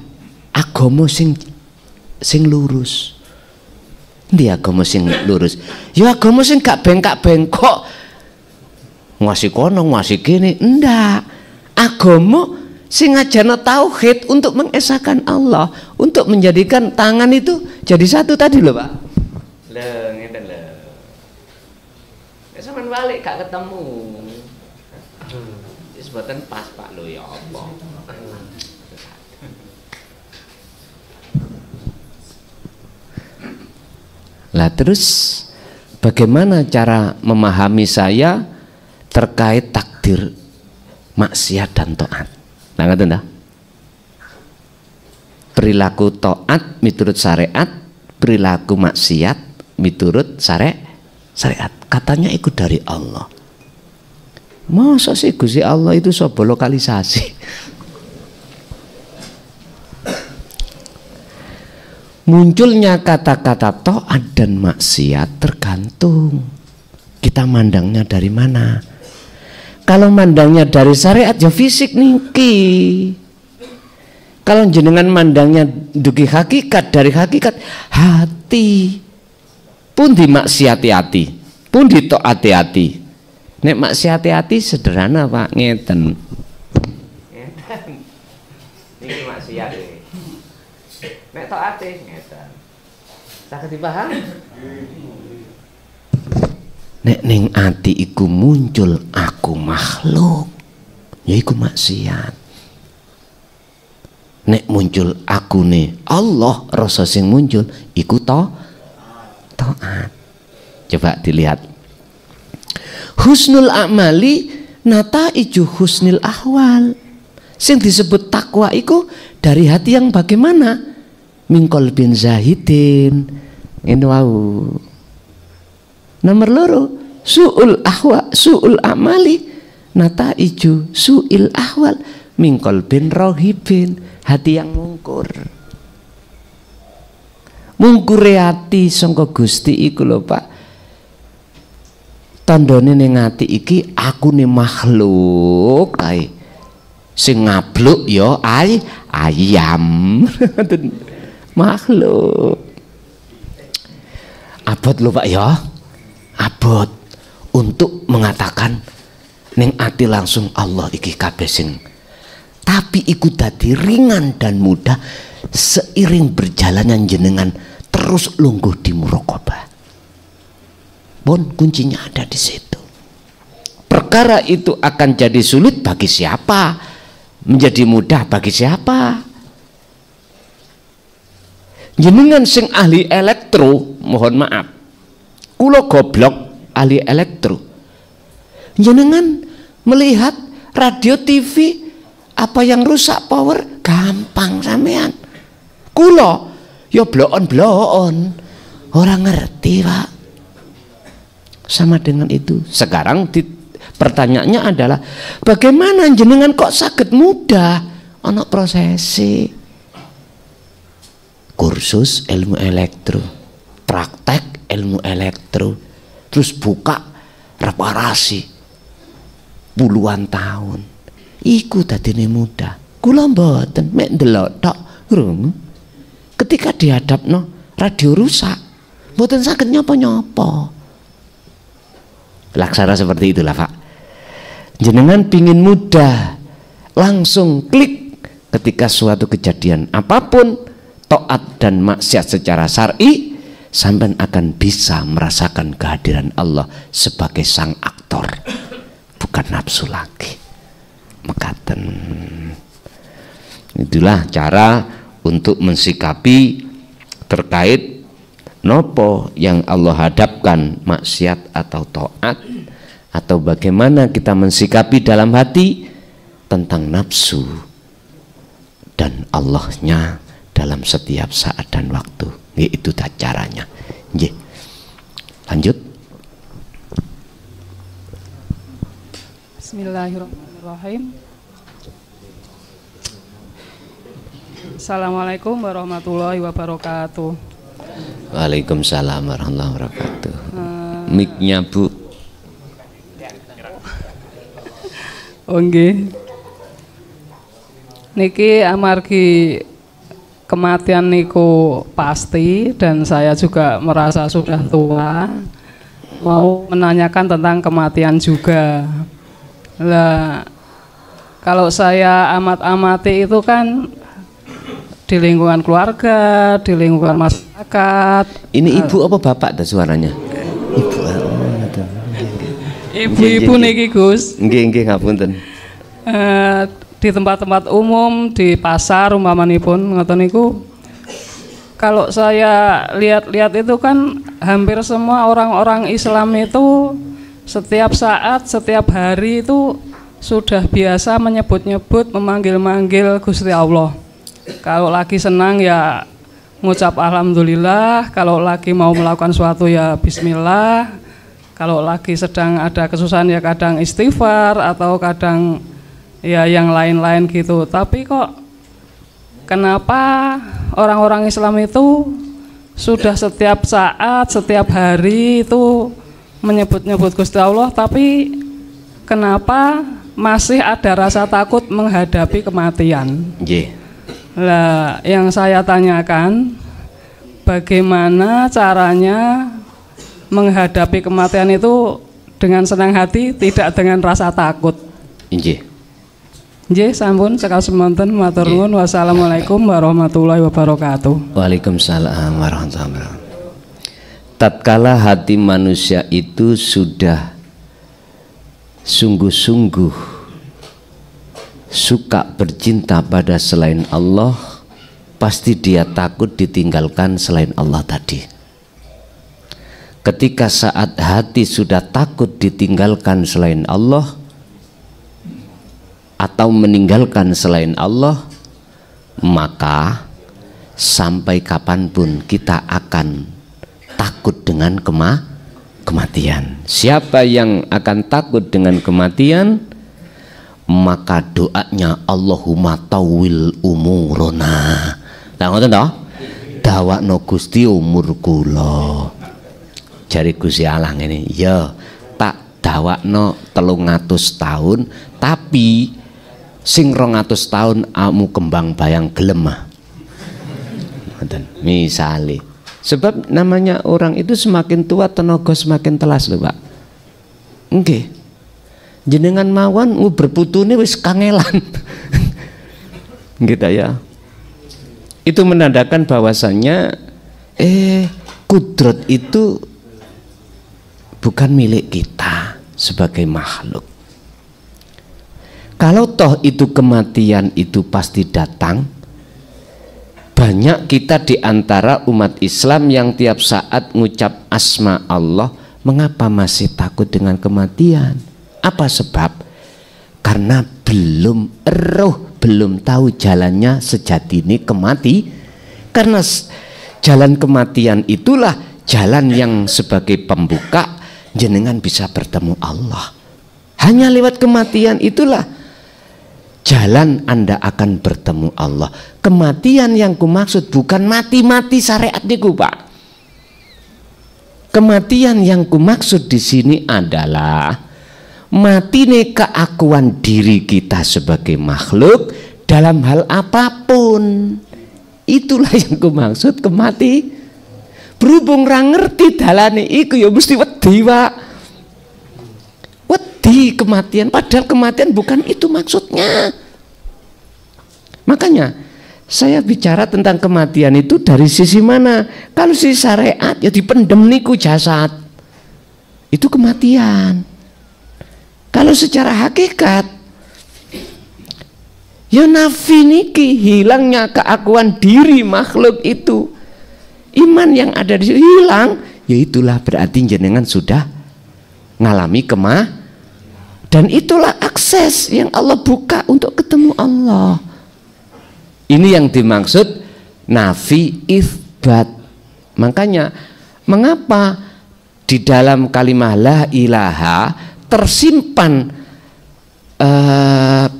agama sing lurus. Ndi agama sing lurus? Ya agama sing gak bengkak-bengkok. Ngasih kono, ngasih kene, ndak. Agama sing ngajarno tauhid untuk mengesahkan Allah, untuk menjadikan tangan itu jadi satu tadi loh Pak. Lho ngeten lho. Nek sampean balik gak ketemu. Wis mboten pas Pak lho ya apa. Lah terus bagaimana cara memahami saya terkait takdir maksiat dan taat? Nah, ngerti dah? Perilaku taat miturut syariat, perilaku maksiat miturut syariat. Katanya ikut dari Allah. Masa sih Gusti Allah itu sobo lokalisasi? Munculnya kata-kata taat dan maksiat tergantung kita mandangnya dari mana. Kalau mandangnya dari syariat ya fisik niki. Kalau jenengan mandangnya dugi hakikat dari hakikat hati pun dimaksiati hati, pun ditaati hati. Nek maksiati hati sederhana Pak, ngeten. Ngeten. Niki maksiat iki. Nek taati ngeten. Saged dipahami? Nek ning ati iku muncul aku makhluk, ya iku maksiat. Nek muncul aku nih Allah, rasa sing muncul iku taat. Coba dilihat. Husnul amali nataiju husnil ahwal. Sing disebut takwa iku dari hati yang bagaimana? Min qalbin zahidin. Ini wau. Nomor loro, su'ul ahwa, su'ul amali nataiju su'il ahwal min qalbin rohibin, hati yang mungkur. Mungkure hati sangka Gusti iku lho Pak. Tandane ning ati iki aku ne makhluk ae. Sing ngabluk ya ayam. Makhluk. Abot lho Pak ya. Abot untuk mengatakan ning ati langsung Allah iki kabeh sing, tapi iku dadi ringan dan mudah seiring berjalannya jenengan terus lungguh di muraqabah. Bon, kuncinya ada di situ. Perkara itu akan jadi sulit bagi siapa, menjadi mudah bagi siapa. Jenengan sing ahli elektro, mohon maaf, kulo goblok ahli elektro. Jenengan melihat radio TV apa yang rusak power gampang sampean. Kulo yo bloon orang ngerti Pak. Sama dengan itu. Sekarang pertanyaannya adalah bagaimana jenengan kok sakit mudah ana prosesi kursus ilmu elektro, praktek ilmu elektro, terus buka reparasi puluhan tahun. Iku dadine mudah. Kula mboten mek ndelok tok krungu. Ketika dihadapno radio rusak, mboten saged nyapa-nyapa. Laksana seperti itulah Pak. Jenengan pingin mudah, langsung klik ketika suatu kejadian apapun, taat dan maksiat secara syar'i, sampai akan bisa merasakan kehadiran Allah sebagai sang aktor, bukan nafsu lagi. Mekaten. Itulah cara untuk mensikapi terkait nopo yang Allah hadapkan, maksiat atau taat, atau bagaimana kita mensikapi dalam hati tentang nafsu dan Allahnya dalam setiap saat dan waktu. Itu caranya. Lanjut. Bismillahirrahmanirrahim. Assalamualaikum warahmatullahi wabarakatuh. Waalaikumsalam warahmatullahi wabarakatuh. Mic-nya Bu. Nggih. Niki amargi kematian niku pasti dan saya juga merasa sudah tua. Mau menanyakan tentang kematian juga. Lah kalau saya amati itu kan di lingkungan keluarga, di lingkungan masyarakat. Ini ibu apa bapak dah suaranya? Ibu. Ibu-ibu niki Gus. Nggih ngapunten. Di tempat-tempat umum, di pasar umpamanipun ngoten niku. Kalau saya lihat-lihat itu kan hampir semua orang-orang Islam itu setiap saat, setiap hari itu sudah biasa menyebut-nyebut, memanggil-manggil Gusti Allah. Kalau lagi senang ya ngucap alhamdulillah, kalau lagi mau melakukan suatu ya bismillah, kalau lagi sedang ada kesusahan ya kadang istighfar atau kadang ya yang lain-lain gitu. Tapi kok kenapa orang-orang Islam itu sudah setiap saat, setiap hari itu menyebut-nyebut Gusti Allah, tapi kenapa masih ada rasa takut menghadapi kematian? Lah, yang saya tanyakan, bagaimana caranya menghadapi kematian itu dengan senang hati, tidak dengan rasa takut? Nggih, sampun cekal semonten, matur nuwun. Wassalamualaikum warahmatullahi wabarakatuh. Waalaikumsalam warahmatullahi wabarakatuh. Tatkala hati manusia itu sudah sungguh-sungguh suka bercinta pada selain Allah, pasti dia takut ditinggalkan selain Allah tadi. Ketika saat hati sudah takut ditinggalkan selain Allah atau meninggalkan selain Allah, maka sampai kapanpun kita akan takut dengan kematian. Siapa yang akan takut dengan kematian, maka doanya Allahumma tawil umurona. Nah, ngoten toh? Dawakno Gusti umur kula. Jari Gusti Allah ngene, ya tak dawakno 300 tahun, tapi sing 200 tahun amu kembang bayang gelem. Ngoten. Misale. Sebab namanya orang itu semakin tua tenaga semakin telas lho, Pak. Nggih. Jenengan mawon berputune wis kangelan. Gitu ya. Itu menandakan bahwasannya kudrat itu bukan milik kita sebagai makhluk. Kalau toh itu kematian itu pasti datang, banyak kita di antara umat Islam yang tiap saat ngucap asma Allah, mengapa masih takut dengan kematian? Apa sebab? Karena belum tahu jalannya sejati ini karena jalan kematian itulah jalan yang sebagai pembuka jenengan bisa bertemu Allah. Hanya lewat kematian itulah jalan Anda akan bertemu Allah. Kematian yang kumaksud bukan mati-mati syariat niku, Pak. Kematian yang kumaksud di sini adalah matine keakuan diri kita sebagai makhluk dalam hal apapun. Itulah yang kumaksud kemati. Berhubung ra ngerti dalane iku ya mesti wedi, Pak. Wedi kematian, padahal kematian bukan itu maksudnya. Makanya saya bicara tentang kematian itu dari sisi mana? Kalau sisi syariat ya dipendem niku jasad. Itu kematian. Kalau secara hakikat ya nafi niki hilangnya keakuan diri makhluk itu. Iman yang ada di situ hilang, ya itulah berarti jenengan sudah ngalami dan itulah akses yang Allah buka untuk ketemu Allah. Ini yang dimaksud nafi isbat. Makanya mengapa di dalam kalimah la ilaha tersimpan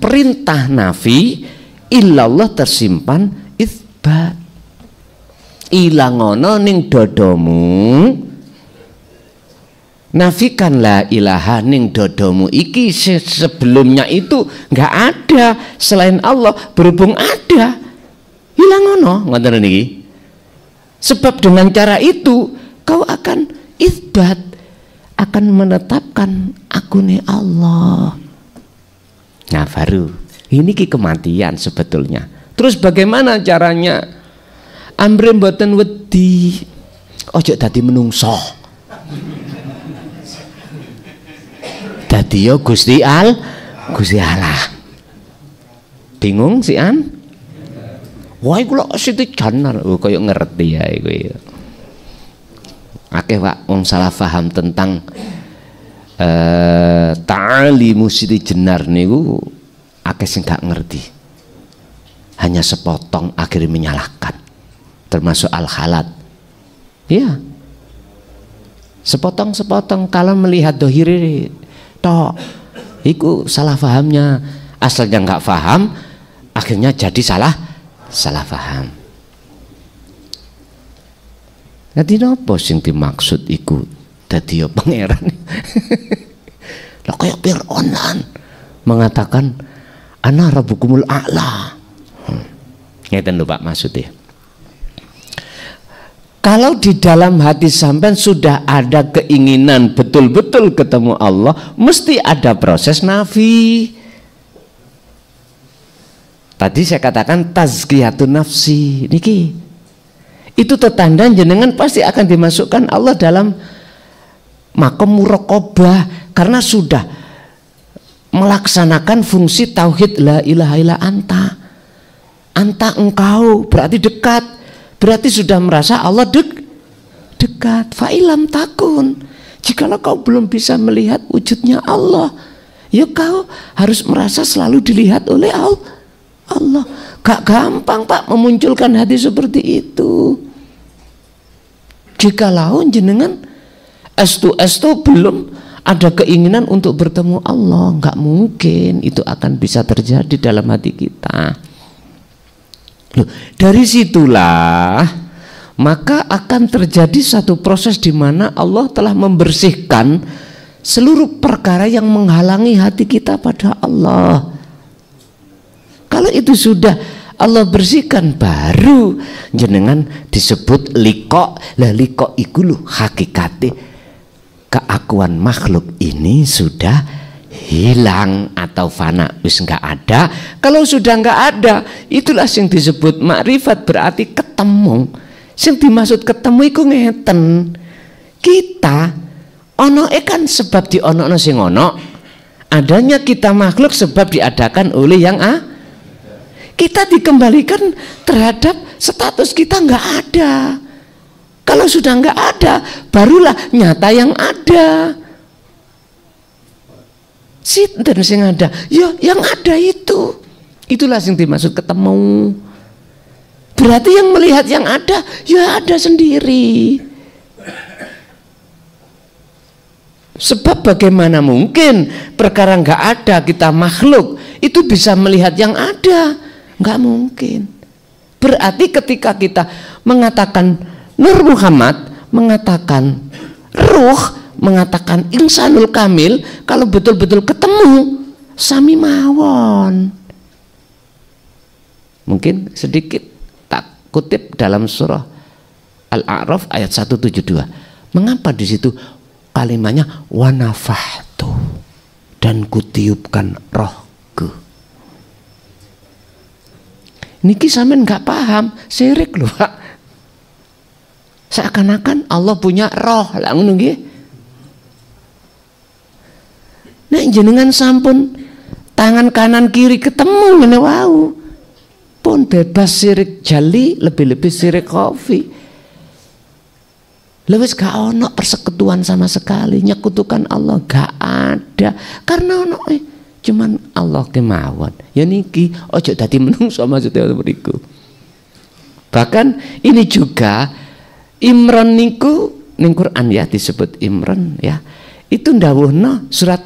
perintah nafi, illallah tersimpan isbat. Ilangono ning dodomu, nafikan la ilaha ning dodomu iki sebelumnya itu nggak ada selain Allah, berhubung ada ilangono ngoten niki. Sebab dengan cara itu kau akan isbat, akan menetapkan akune Allah. Nah baru Ini kematian sebetulnya. Terus bagaimana caranya? Amre mboten wedi. Ojo dadi menungso. Dadi yo Gusti Allah. Bingung si An? Wah iku lho Siti Janar koyo ngerti ya iku ya. Akeh Pak wong salah paham tentang ta'alimu Siti Jenar niku akeh sing gak ngerti. Hanya sepotong akhirnya menyalahkan. Termasuk al-halat. Iya. Sepotong-sepotong kalau melihat dohiri tok. Iku salah fahamnya. Asalnya nggak paham, akhirnya jadi salah paham. Nanti nopo sing dimaksud iku dadi ya pangeran. Lah kayak Fir'aunan mengatakan ana rabbukumul a'la. Ngeten lho Pak maksudnya. Kalau di dalam hati sampean sudah ada keinginan betul-betul ketemu Allah, mesti ada proses nafi. Tadi saya katakan tazkiyatun nafsi niki. Itu tetanda jenengan pasti akan dimasukkan Allah dalam makom muraqabah karena sudah melaksanakan fungsi tauhid la ilaha illa anta. Anta engkau berarti dekat. Berarti sudah merasa Allah dekat. Fa'ilam takun. Jikalau kau belum bisa melihat wujudnya Allah, ya kau harus merasa selalu dilihat oleh Allah. Gak gampang Pak memunculkan hati seperti itu. Jikalau jenengan estu belum ada keinginan untuk bertemu Allah, gak mungkin itu akan bisa terjadi dalam hati kita. Loh, dari situlah maka akan terjadi satu proses di mana Allah telah membersihkan seluruh perkara yang menghalangi hati kita pada Allah. Kalau itu sudah Allah bersihkan, baru jenengan disebut liqa. Lah liqa iku lho hakikate keakuan makhluk ini sudah hilang atau fana, wis nggak ada. Kalau sudah nggak ada, itulah yang disebut makrifat, berarti ketemu. Sing dimaksud ketemu iku ngeten. Kita ono kan sebab di ono sing ono. Adanya kita makhluk sebab diadakan oleh yang kita dikembalikan terhadap status kita nggak ada. Kalau sudah nggak ada, barulah nyata yang ada. Sinten sing ada? Ya yang ada itu. Itulah yang dimaksud ketemu. Berarti yang melihat yang ada, ya ada sendiri. Sebab bagaimana mungkin perkara nggak ada kita makhluk itu bisa melihat yang ada? Nggak mungkin. Berarti ketika kita mengatakan Nur Muhammad, mengatakan ruh, mengatakan insanul kamil, kalau betul-betul ketemu sami mawon. Mungkin sedikit tak kutip dalam surah Al-A'raf ayat 172. Mengapa di situ kalimatnya wanafahtu, dan kutiupkan rohku? Niki sampean nggak paham, syirik loh Pak. Seakan-akan Allah punya roh, lah ngono nggih. Nek jenengan sampun tangan kanan kiri ketemu ngene wau, pun bebas syirik jali, lebih-lebih syirik khafi. Lewis gak ono persekutuan sama sekali, nyekutukan Allah gak ada, karena ono cuman Allah kemawon. Ya niki ojo dadi menungso maksudnya mriku. Bahkan ini juga Imran niku ning Quran ya disebut Imran ya. Itu ndawuhna surat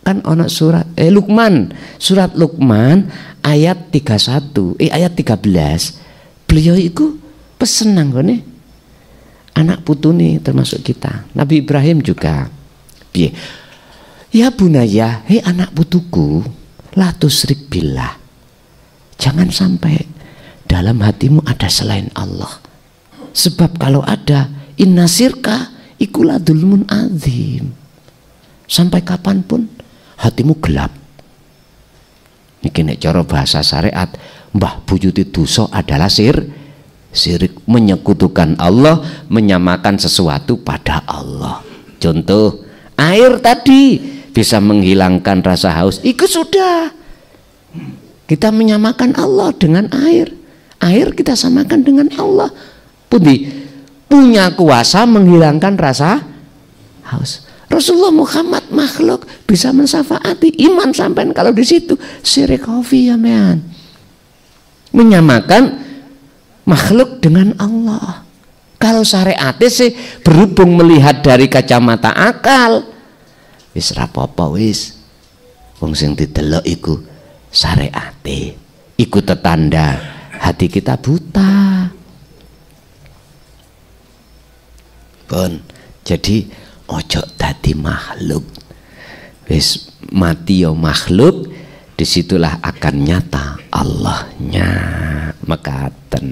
kan ono surat Luqman, surat Luqman ayat 31 ayat 13. Beliau itu pesen nanggone anak putune termasuk kita. Nabi Ibrahim juga piye? Ya bunaya, hei anak putuku, la tusyrik billah. Jangan sampai dalam hatimu ada selain Allah. Sebab kalau ada inna sirka ikulah dzulmun azim. Sampai kapanpun hatimu gelap. Niki nek cara bahasa syariat, mbah buyuti dosa adalah syirik, menyekutukan Allah, menyamakan sesuatu pada Allah. Contoh, air tadi bisa menghilangkan rasa haus, itu sudah. Kita menyamakan Allah dengan air. Air kita samakan dengan Allah. Punya kuasa menghilangkan rasa haus. Rasulullah Muhammad makhluk bisa mensyafaati, iman sampai kalau di situ syirik khafi ya men. Menyamakan makhluk dengan Allah. Kalau syariatnya sih berhubung melihat dari kacamata akal, wis rapopo wis. Wong sing didelok iku syariate, iku tetanda hati kita buta. Pun jadi ojo dadi makhluk, wis mati yo makhluk, disitulah akan nyata Allahnya. Mekaten.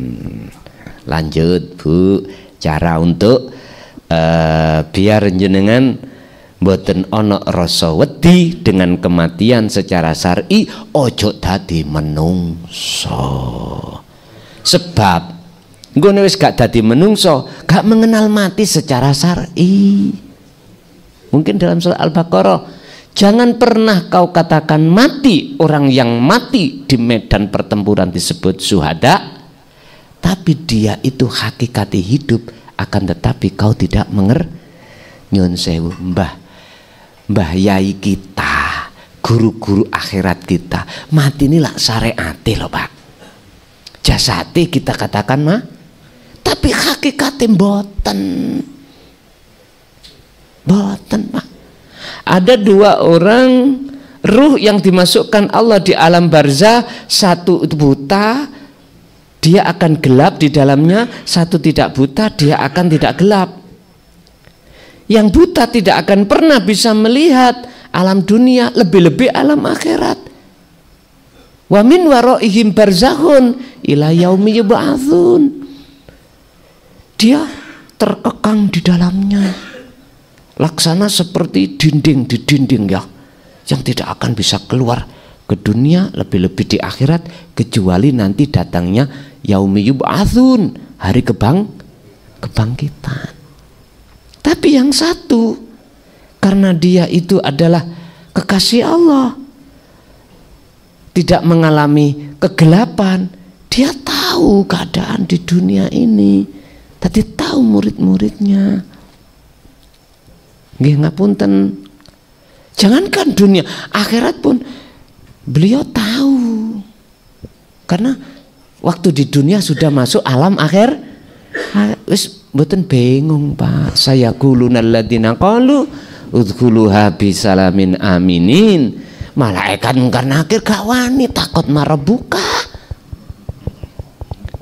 Lanjut Bu, cara untuk biar jenengan mboten ana rasa wedi dengan kematian secara syar'i, ojo dadi menungso. Sebab nggone wis gak dadi menungso, gak mengenal mati secara syar'i. Mungkin dalam surat Al-Baqarah, jangan pernah kau katakan mati. Orang yang mati di medan pertempuran disebut syuhada, tapi dia itu hakikati hidup, akan tetapi kau tidak mengerti. Nyun sewu mbah yai kita, guru-guru akhirat kita, mati ini lah syariate loh Pak. Jasate kita katakan mah, tapi hakikate mboten Pak. Ada dua orang ruh yang dimasukkan Allah di alam barzah, satu buta, dia akan gelap di dalamnya, satu tidak buta, dia akan tidak gelap. Yang buta tidak akan pernah bisa melihat alam dunia, lebih-lebih alam akhirat. Wa min waraihim barzakhun ila yaumi yub'atsun. Dia terkekang di dalamnya, laksana seperti dinding di dinding ya, yang tidak akan bisa keluar ke dunia, lebih-lebih di akhirat, kecuali nanti datangnya yaumi yub'atsun, hari kebangkitan. Tapi yang satu, karena dia itu adalah kekasih Allah, tidak mengalami kegelapan, dia tahu keadaan di dunia ini, tadi tahu murid-muridnya. Nggih ngapunten, jangankan dunia, akhirat pun beliau tahu, karena waktu di dunia sudah masuk alam akhir, wis mboten bingung Pak. Saya qulunal ladzina qalu udkhuluha bisalamin aminin. Malaikat mungkar nakir gak wani takut marabuka.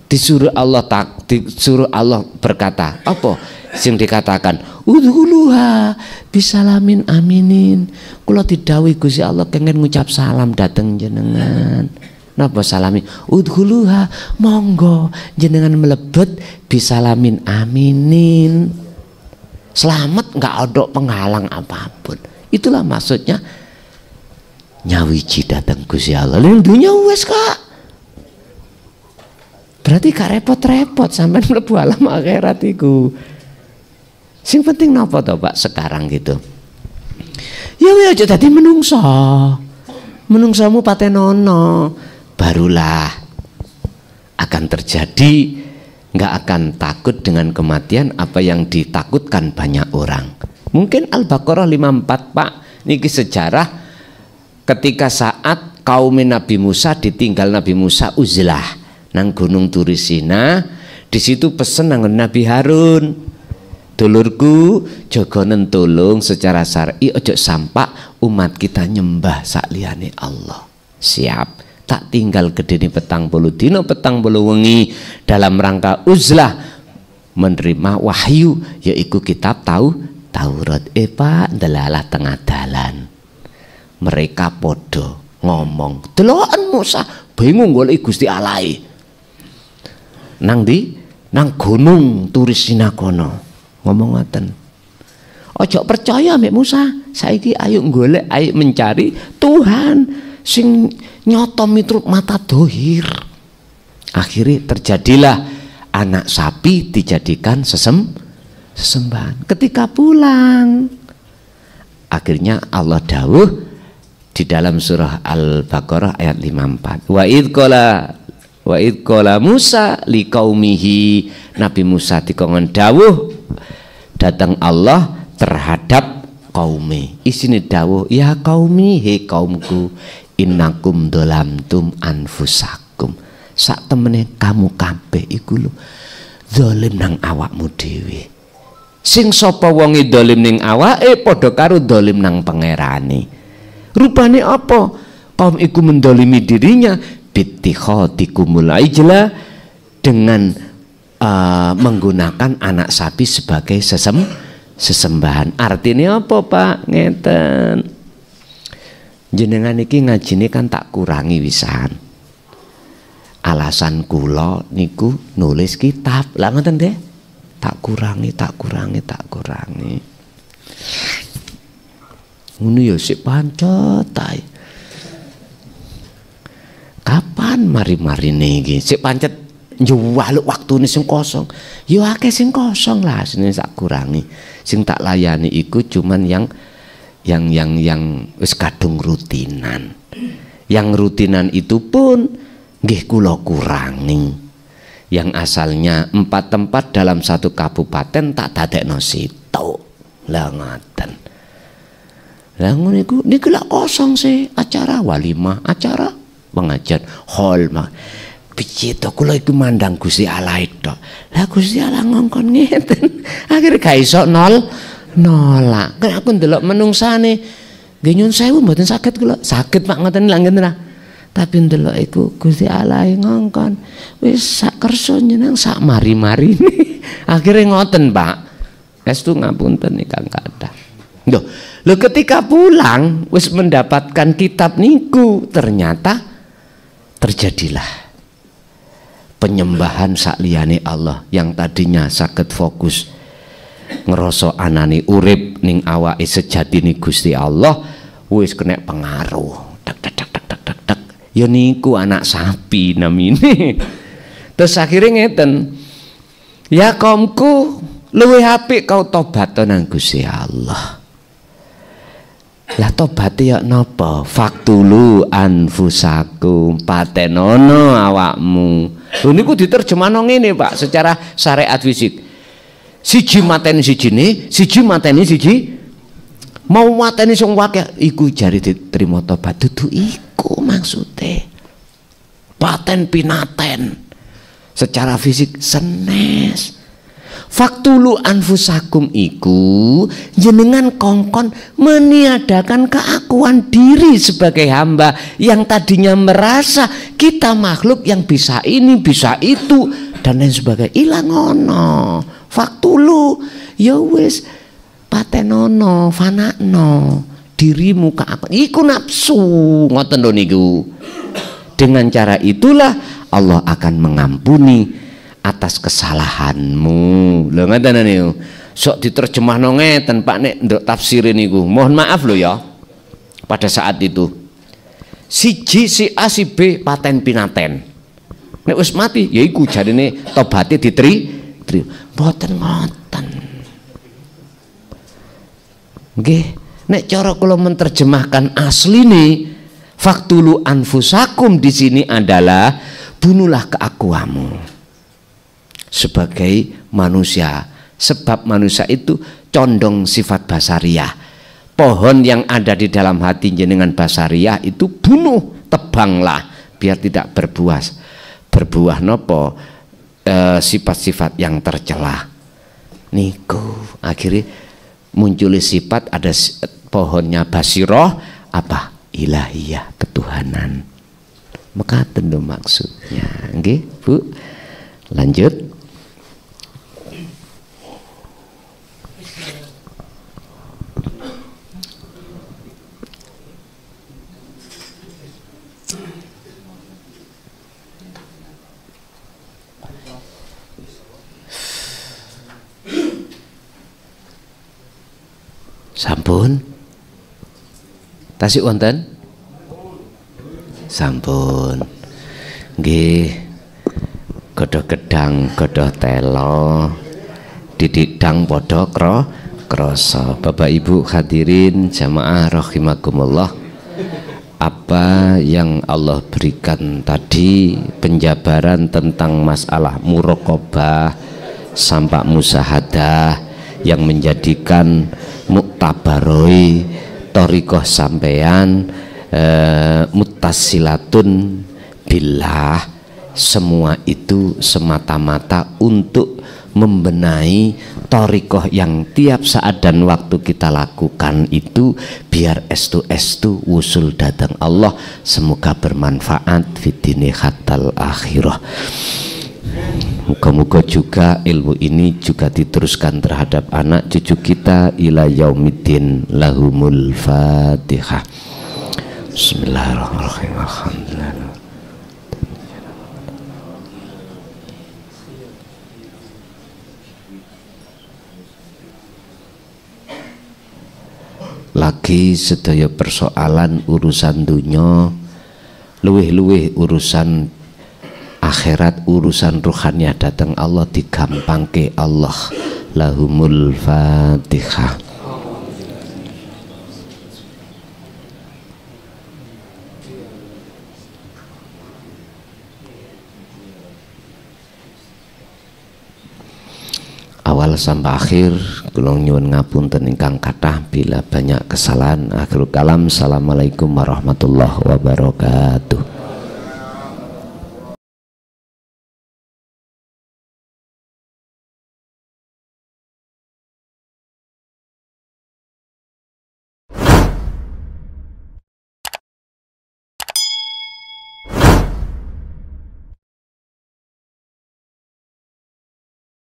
Disuruh Allah berkata, apa sing dikatakan? Udkhuluha bisalamin aminin. Kula didhawuhi Gusti Allah kenging ngucap salam dateng jenengan. Napa salami? Udkhuluha, monggo jenengan melebet bisalamin aminin. Selamat, nggak ada penghalang apapun. Itulah maksudnya nyawiji datang Gusti Allah. Ning dunya wis Kak. Berarti gak repot-repot sampai mlebu alam akhirat iku. Sing penting napa to Pak sekarang gitu. Ya aja dadi menungso. Menungsamu patenono. Barulah akan terjadi, nggak akan takut dengan kematian apa yang ditakutkan banyak orang. Mungkin Al-Baqarah 54 Pak, niki sejarah ketika saat kaum Nabi Musa ditinggal Nabi Musa uzlah nang Gunung Turisina, di situ pesen nang Nabi Harun, dulurku jaga nentulung secara syar'i ojo sampak umat kita nyembah sakliyane Allah. Siap. Tak tinggal gedene 40 dina 40 wengi dalam rangka uzlah menerima wahyu yaitu kitab Taurat. Pak delalah tengah dalan mereka podo ngomong deloken Musa bingung golek Gusti Allah nang gunung Turisina kono ngomong ngoten. Ojo percaya mbek Musa, saiki ayo golek, ayo mencari Tuhan sing nyoto miturut mata dohir. Akhirnya terjadilah anak sapi dijadikan sesembahan. Ketika pulang, akhirnya Allah dawuh di dalam surah Al-Baqarah ayat 54. Wa id qala Musa liqaumihi, Nabi Musa dikongkon dawuh datang Allah terhadap kaume. Isine dawuh, ya qaumi, he kaumku, innakum dolamtum anfusakum. Sak temene kamu kabeh iku lho zalim nang awakmu dhewe. Sing sapa wonge zalim ning awake padha karo zalim nang pangerane. Rupane apa? Kaum iku mendolimi dirinya bittikhatikumul ijla, dengan menggunakan anak sapi sebagai sesembahan. Artinya apa, Pak? Ngeten. Jenengan iki ngajine kan tak kurangi wisan. Alasan kula niku nulis kitab. Lah ngoten deh. Tak kurangi. Ngono ya sik pancet ae. Kapan mari-marine iki? Sik pancet njuwaluk waktune sing kosong. Ya akeh sing kosong lah, sing tak kurangi. Sing tak layani iku cuman yang wis kadung rutinan. Yang rutinan itu pun nggih kula kurangi. Yang asalnya 4 tempat dalam 1 kabupaten tak dadekno situ. Lah ngoten. Lah ngono niku lak kosong sih, acara walimah, acara pengajian hall mah. Piye to kula iku mandang Gusti Allah tok. Lah Gusti Allah ngongkon ngeten. Akhire gak iso nolak. Kan aku ndelok menungsane nggih nyun sewu mboten saged kula. Saged Pak ngoten lha ngeten lah. Tapi ndelok iku Gusti Allah ngongkon wis sak kersa njeneng sak mari-marine. Akhire ngoten Pak. Estu ngapunten ingkang kathah. Lho ketika pulang wis mendapatkan kitab niku, ternyata terjadilah penyembahan sakliyane Allah. Yang tadinya saged fokus ngerasa anane urip ning awake sejatine Gusti Allah wis kena pengaruh. Tak. Ya niku anak sapi namine. Terus akhirnya ngeten, ya kaumku luwih apik kau tobat nang Gusti Allah. Lah tobaté ya napa? Faktulu anfusakum, patenono awakmu. Lho niku diterjemahno ngene Pak, secara syariat fisik. Siji mateni sijine, siji mateni siji. Mau mateni sing wakil iku jari diterima tobat, dudu iku maksude. Paten pinaten. Secara fisik senes. Faktulu anfusakum iku jenengan kongkon meniadakan keakuan diri sebagai hamba yang tadinya merasa kita makhluk yang bisa ini bisa itu dan lain sebagainya. Ilang ngono. Faktulu ya wis patenono fanakno dirimu keakuan iku nafsu ngoten lho niku. Dengan cara itulah Allah akan mengampuni atas kesalahanmu. Lho ngoten niku. Sok diterjemahno ngeten Pak nek nduk tafsir niku. Mohon maaf lho ya. Pada saat itu siji si A si B paten pinaten. Nek wis mati ya iku jarine tobaté ditri. Mboten ngoten. Nggih, nek cara kula menerjemahkan asline faktulu anfusakum di sini adalah bunuhlah keakuanmu sebagai manusia, sebab manusia itu condong sifat basariah. Pohon yang ada di dalam hati jenengan basariah itu bunuh, tebanglah biar tidak berbuah nopo sifat-sifat yang tercela. Niku akhirnya muncul sifat, ada pohonnya basiroh apa ilahiyah, ketuhanan. Maka tentu maksudnya nggih Bu. Lanjut. Sampun tasik wonten sampun. Nggih. Godho gedang, godho telo, dididang padha krasa. Bapak Ibu hadirin jamaah rahimakumullah. Apa yang Allah berikan tadi penjabaran tentang masalah muraqabah, sampak musahadah yang menjadikan muktabaroi thariqah sampean muttasilatun billah. Semua itu semata-mata untuk membenahi thariqah yang tiap saat dan waktu kita lakukan itu biar estu wusul datang Allah. Semoga bermanfaat fitini hatal akhirah. Moga-moga juga ilmu ini juga diteruskan terhadap anak cucu kita ila yaumiddin. Lahumul Fatihah. Bismillahirrahmanirrahim. Alhamdulillah. Lagi sedaya persoalan urusan dunia, luwih-luwih urusan akhirat, urusan ruhania datang Allah digampangke Allah. Lahumul Fatihah. Awal sampai akhir kula nyuwun ngapunten ingkang kathah bila banyak kesalahan. Akhirul kalam. Assalamualaikum warahmatullahi wabarakatuh.